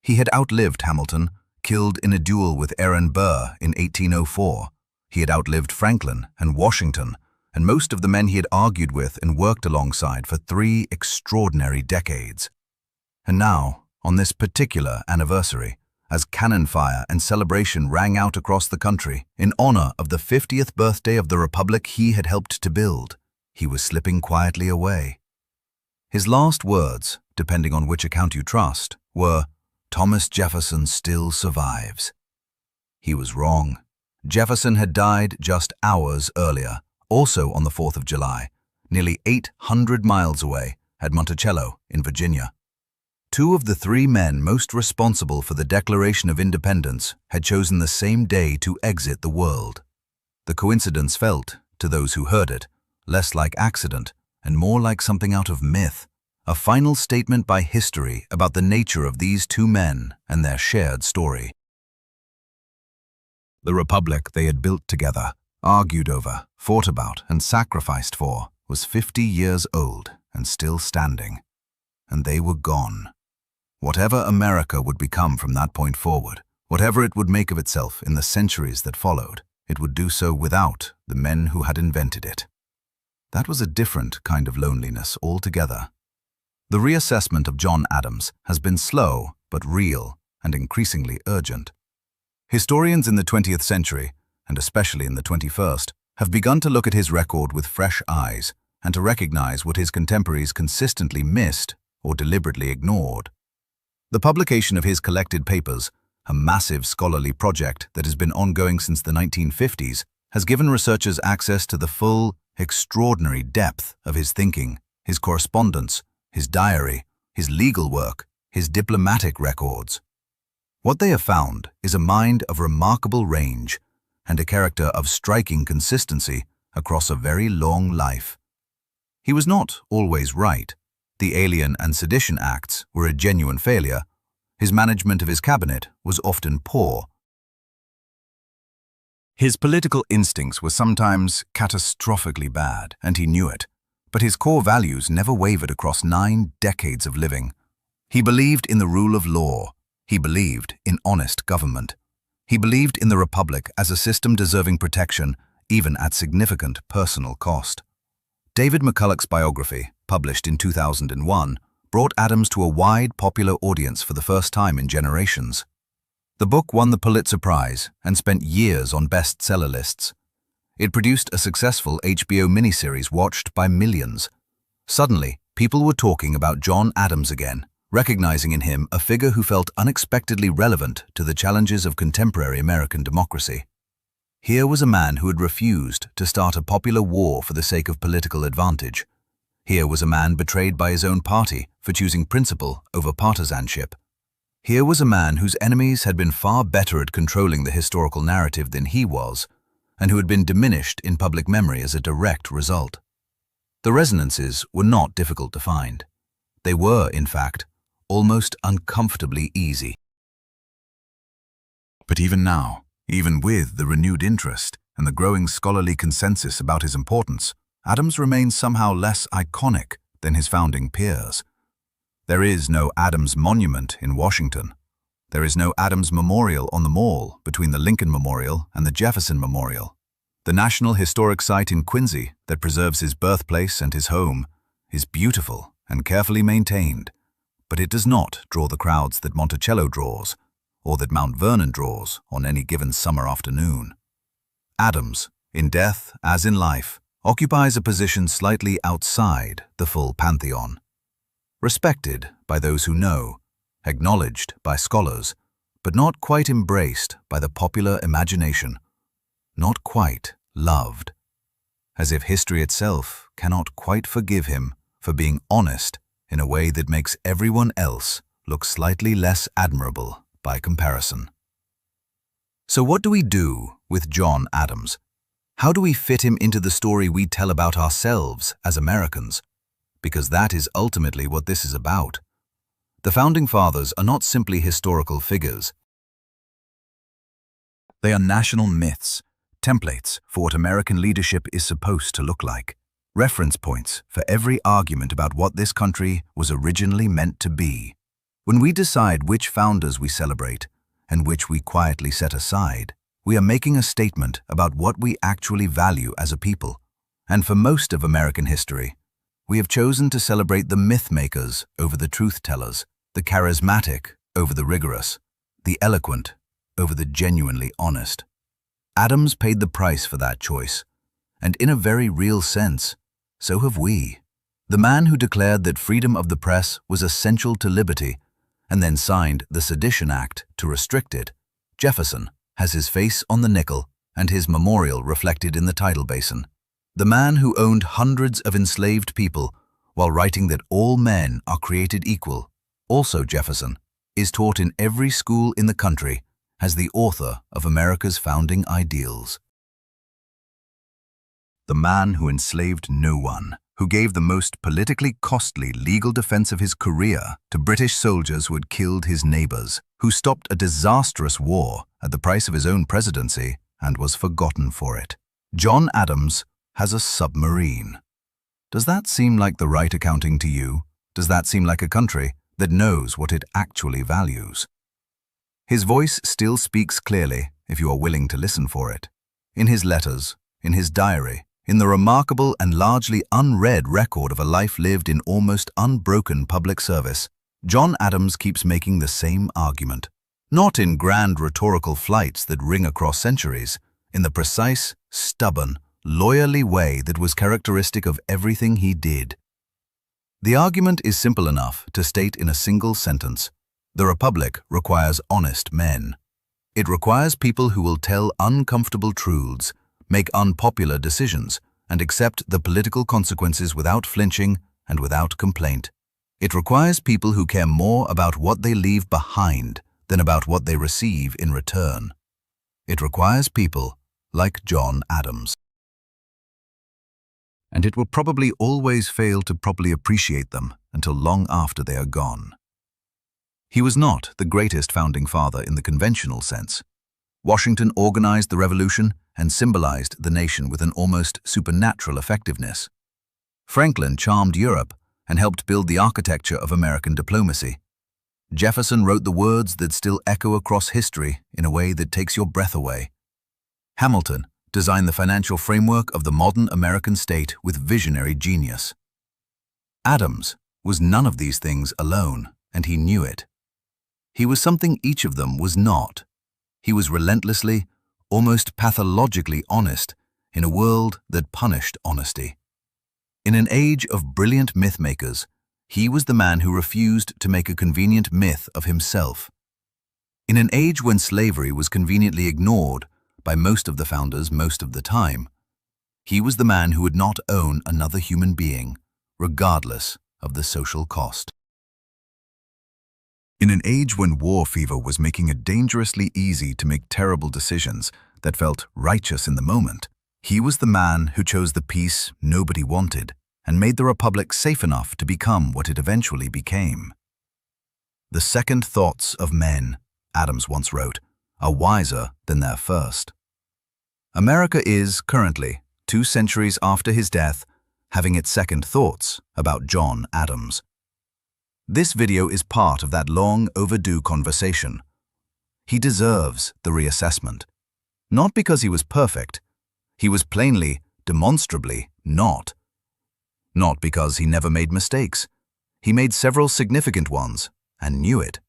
A: He had outlived Hamilton, killed in a duel with Aaron Burr in 1804. He had outlived Franklin and Washington, and most of the men he had argued with and worked alongside for 3 extraordinary decades. And now, on this particular anniversary, as cannon fire and celebration rang out across the country in honor of the 50th birthday of the republic he had helped to build, he was slipping quietly away. His last words, depending on which account you trust, were, "Thomas Jefferson still survives." He was wrong. Jefferson had died just hours earlier, also on the 4th of July, nearly 800 miles away at Monticello in Virginia. 2 of the 3 men most responsible for the Declaration of Independence had chosen the same day to exit the world. The coincidence felt, to those who heard it, less like accident and more like something out of myth, a final statement by history about the nature of these 2 men and their shared story. The republic they had built together, argued over, fought about, and sacrificed for, was 50 years old and still standing. And they were gone. Whatever America would become from that point forward, whatever it would make of itself in the centuries that followed, it would do so without the men who had invented it. That was a different kind of loneliness altogether. The reassessment of John Adams has been slow but real and increasingly urgent. Historians in the 20th century, and especially in the 21st, have begun to look at his record with fresh eyes and to recognize what his contemporaries consistently missed or deliberately ignored. The publication of his collected papers, a massive scholarly project that has been ongoing since the 1950s, has given researchers access to the full, extraordinary depth of his thinking, his correspondence, his diary, his legal work, his diplomatic records. What they have found is a mind of remarkable range and a character of striking consistency across a very long life. He was not always right. The Alien and Sedition Acts were a genuine failure. His management of his cabinet was often poor. His political instincts were sometimes catastrophically bad, and he knew it. But his core values never wavered across 9 decades of living. He believed in the rule of law. He believed in honest government. He believed in the Republic as a system deserving protection, even at significant personal cost. David McCulloch's biography, published in 2001, brought Adams to a wide popular audience for the first time in generations. The book won the Pulitzer Prize and spent years on bestseller lists. It produced a successful HBO miniseries watched by millions. Suddenly, people were talking about John Adams again, recognizing in him a figure who felt unexpectedly relevant to the challenges of contemporary American democracy. Here was a man who had refused to start a popular war for the sake of political advantage. Here was a man betrayed by his own party for choosing principle over partisanship. Here was a man whose enemies had been far better at controlling the historical narrative than he was, and who had been diminished in public memory as a direct result. The resonances were not difficult to find. They were, in fact, almost uncomfortably easy. But even now, even with the renewed interest and the growing scholarly consensus about his importance, Adams remains somehow less iconic than his founding peers. There is no Adams Monument in Washington. There is no Adams Memorial on the Mall between the Lincoln Memorial and the Jefferson Memorial. The National Historic Site in Quincy that preserves his birthplace and his home is beautiful and carefully maintained, but it does not draw the crowds that Monticello draws, or that Mount Vernon draws on any given summer afternoon. Adams, in death as in life, occupies a position slightly outside the full pantheon. Respected by those who know, acknowledged by scholars, but not quite embraced by the popular imagination, not quite loved, as if history itself cannot quite forgive him for being honest in a way that makes everyone else look slightly less admirable by comparison. So what do we do with John Adams? How do we fit him into the story we tell about ourselves as Americans? Because that is ultimately what this is about. The Founding Fathers are not simply historical figures. They are national myths, templates for what American leadership is supposed to look like, reference points for every argument about what this country was originally meant to be. When we decide which founders we celebrate and which we quietly set aside, we are making a statement about what we actually value as a people. And for most of American history, we have chosen to celebrate the myth-makers over the truth-tellers, the charismatic over the rigorous, the eloquent over the genuinely honest. Adams paid the price for that choice, and in a very real sense, so have we. The man who declared that freedom of the press was essential to liberty and then signed the Sedition Act to restrict it, Jefferson, has his face on the nickel and his memorial reflected in the tidal basin. The man who owned hundreds of enslaved people while writing that all men are created equal, also Jefferson, is taught in every school in the country as the author of America's founding ideals. The man who enslaved no one, who gave the most politically costly legal defense of his career to British soldiers who had killed his neighbors, who stopped a disastrous war at the price of his own presidency and was forgotten for it. John Adams has a submarine. Does that seem like the right accounting to you? Does that seem like a country that knows what it actually values? His voice still speaks clearly if you are willing to listen for it. In his letters, in his diary, in the remarkable and largely unread record of a life lived in almost unbroken public service, John Adams keeps making the same argument. Not in grand rhetorical flights that ring across centuries, in the precise, stubborn, lawyerly way that was characteristic of everything he did. The argument is simple enough to state in a single sentence. The Republic requires honest men. It requires people who will tell uncomfortable truths, make unpopular decisions, and accept the political consequences without flinching and without complaint. It requires people who care more about what they leave behind than about what they receive in return. It requires people like John Adams. And it will probably always fail to properly appreciate them until long after they are gone. He was not the greatest founding father in the conventional sense. Washington organized the revolution and symbolized the nation with an almost supernatural effectiveness. Franklin charmed Europe and helped build the architecture of American diplomacy. Jefferson wrote the words that still echo across history in a way that takes your breath away. Hamilton designed the financial framework of the modern American state with visionary genius. Adams was none of these things alone, and he knew it. He was something each of them was not. He was relentlessly, almost pathologically honest in a world that punished honesty. In an age of brilliant myth-makers, he was the man who refused to make a convenient myth of himself. In an age when slavery was conveniently ignored by most of the founders most of the time, he was the man who would not own another human being, regardless of the social cost. In an age when war fever was making it dangerously easy to make terrible decisions that felt righteous in the moment, he was the man who chose the peace nobody wanted and made the Republic safe enough to become what it eventually became. The second thoughts of men, Adams once wrote, are wiser than their first. America is, currently, 2 centuries after his death, having its second thoughts about John Adams. This video is part of that long overdue conversation. He deserves the reassessment. Not because he was perfect. He was plainly, demonstrably not. Not because he never made mistakes. He made several significant ones and knew it.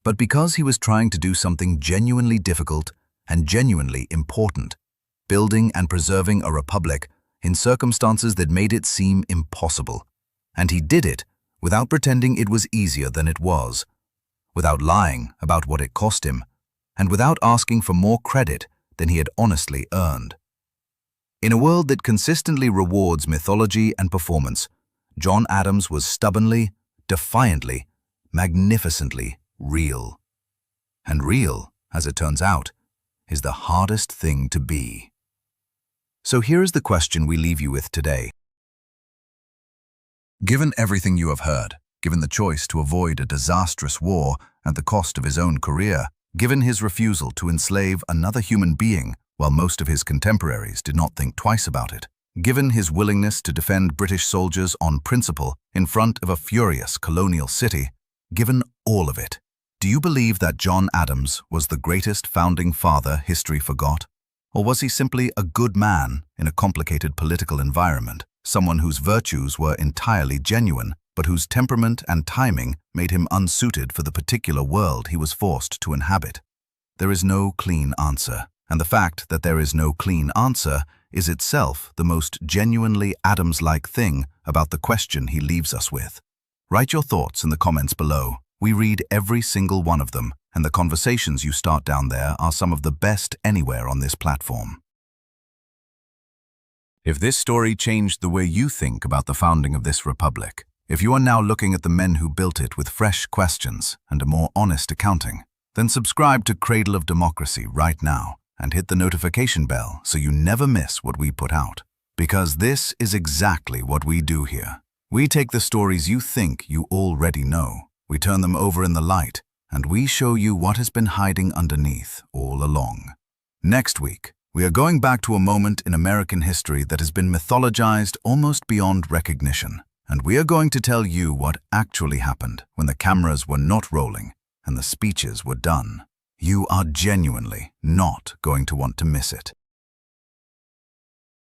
A: But because he was trying to do something genuinely difficult and genuinely important, building and preserving a republic in circumstances that made it seem impossible. And he did it without pretending it was easier than it was, without lying about what it cost him, and without asking for more credit than he had honestly earned. In a world that consistently rewards mythology and performance, John Adams was stubbornly, defiantly, magnificently real. And real, as it turns out, is the hardest thing to be. So here is the question we leave you with today. Given everything you have heard, given the choice to avoid a disastrous war at the cost of his own career, given his refusal to enslave another human being while most of his contemporaries did not think twice about it, given his willingness to defend British soldiers on principle in front of a furious colonial city, given all of it, do you believe that John Adams was the greatest founding father history forgot? Or was he simply a good man in a complicated political environment, someone whose virtues were entirely genuine, but whose temperament and timing made him unsuited for the particular world he was forced to inhabit? There is no clean answer, and the fact that there is no clean answer is itself the most genuinely Adams-like thing about the question he leaves us with. Write your thoughts in the comments below. We read every single one of them, and the conversations you start down there are some of the best anywhere on this platform. If this story changed the way you think about the founding of this republic, if you are now looking at the men who built it with fresh questions and a more honest accounting, then subscribe to Cradle of Democracy right now and hit the notification bell so you never miss what we put out. Because this is exactly what we do here. We take the stories you think you already know, we turn them over in the light, and we show you what has been hiding underneath all along. Next week, we are going back to a moment in American history that has been mythologized almost beyond recognition, and we are going to tell you what actually happened when the cameras were not rolling and the speeches were done. You are genuinely not going to want to miss it.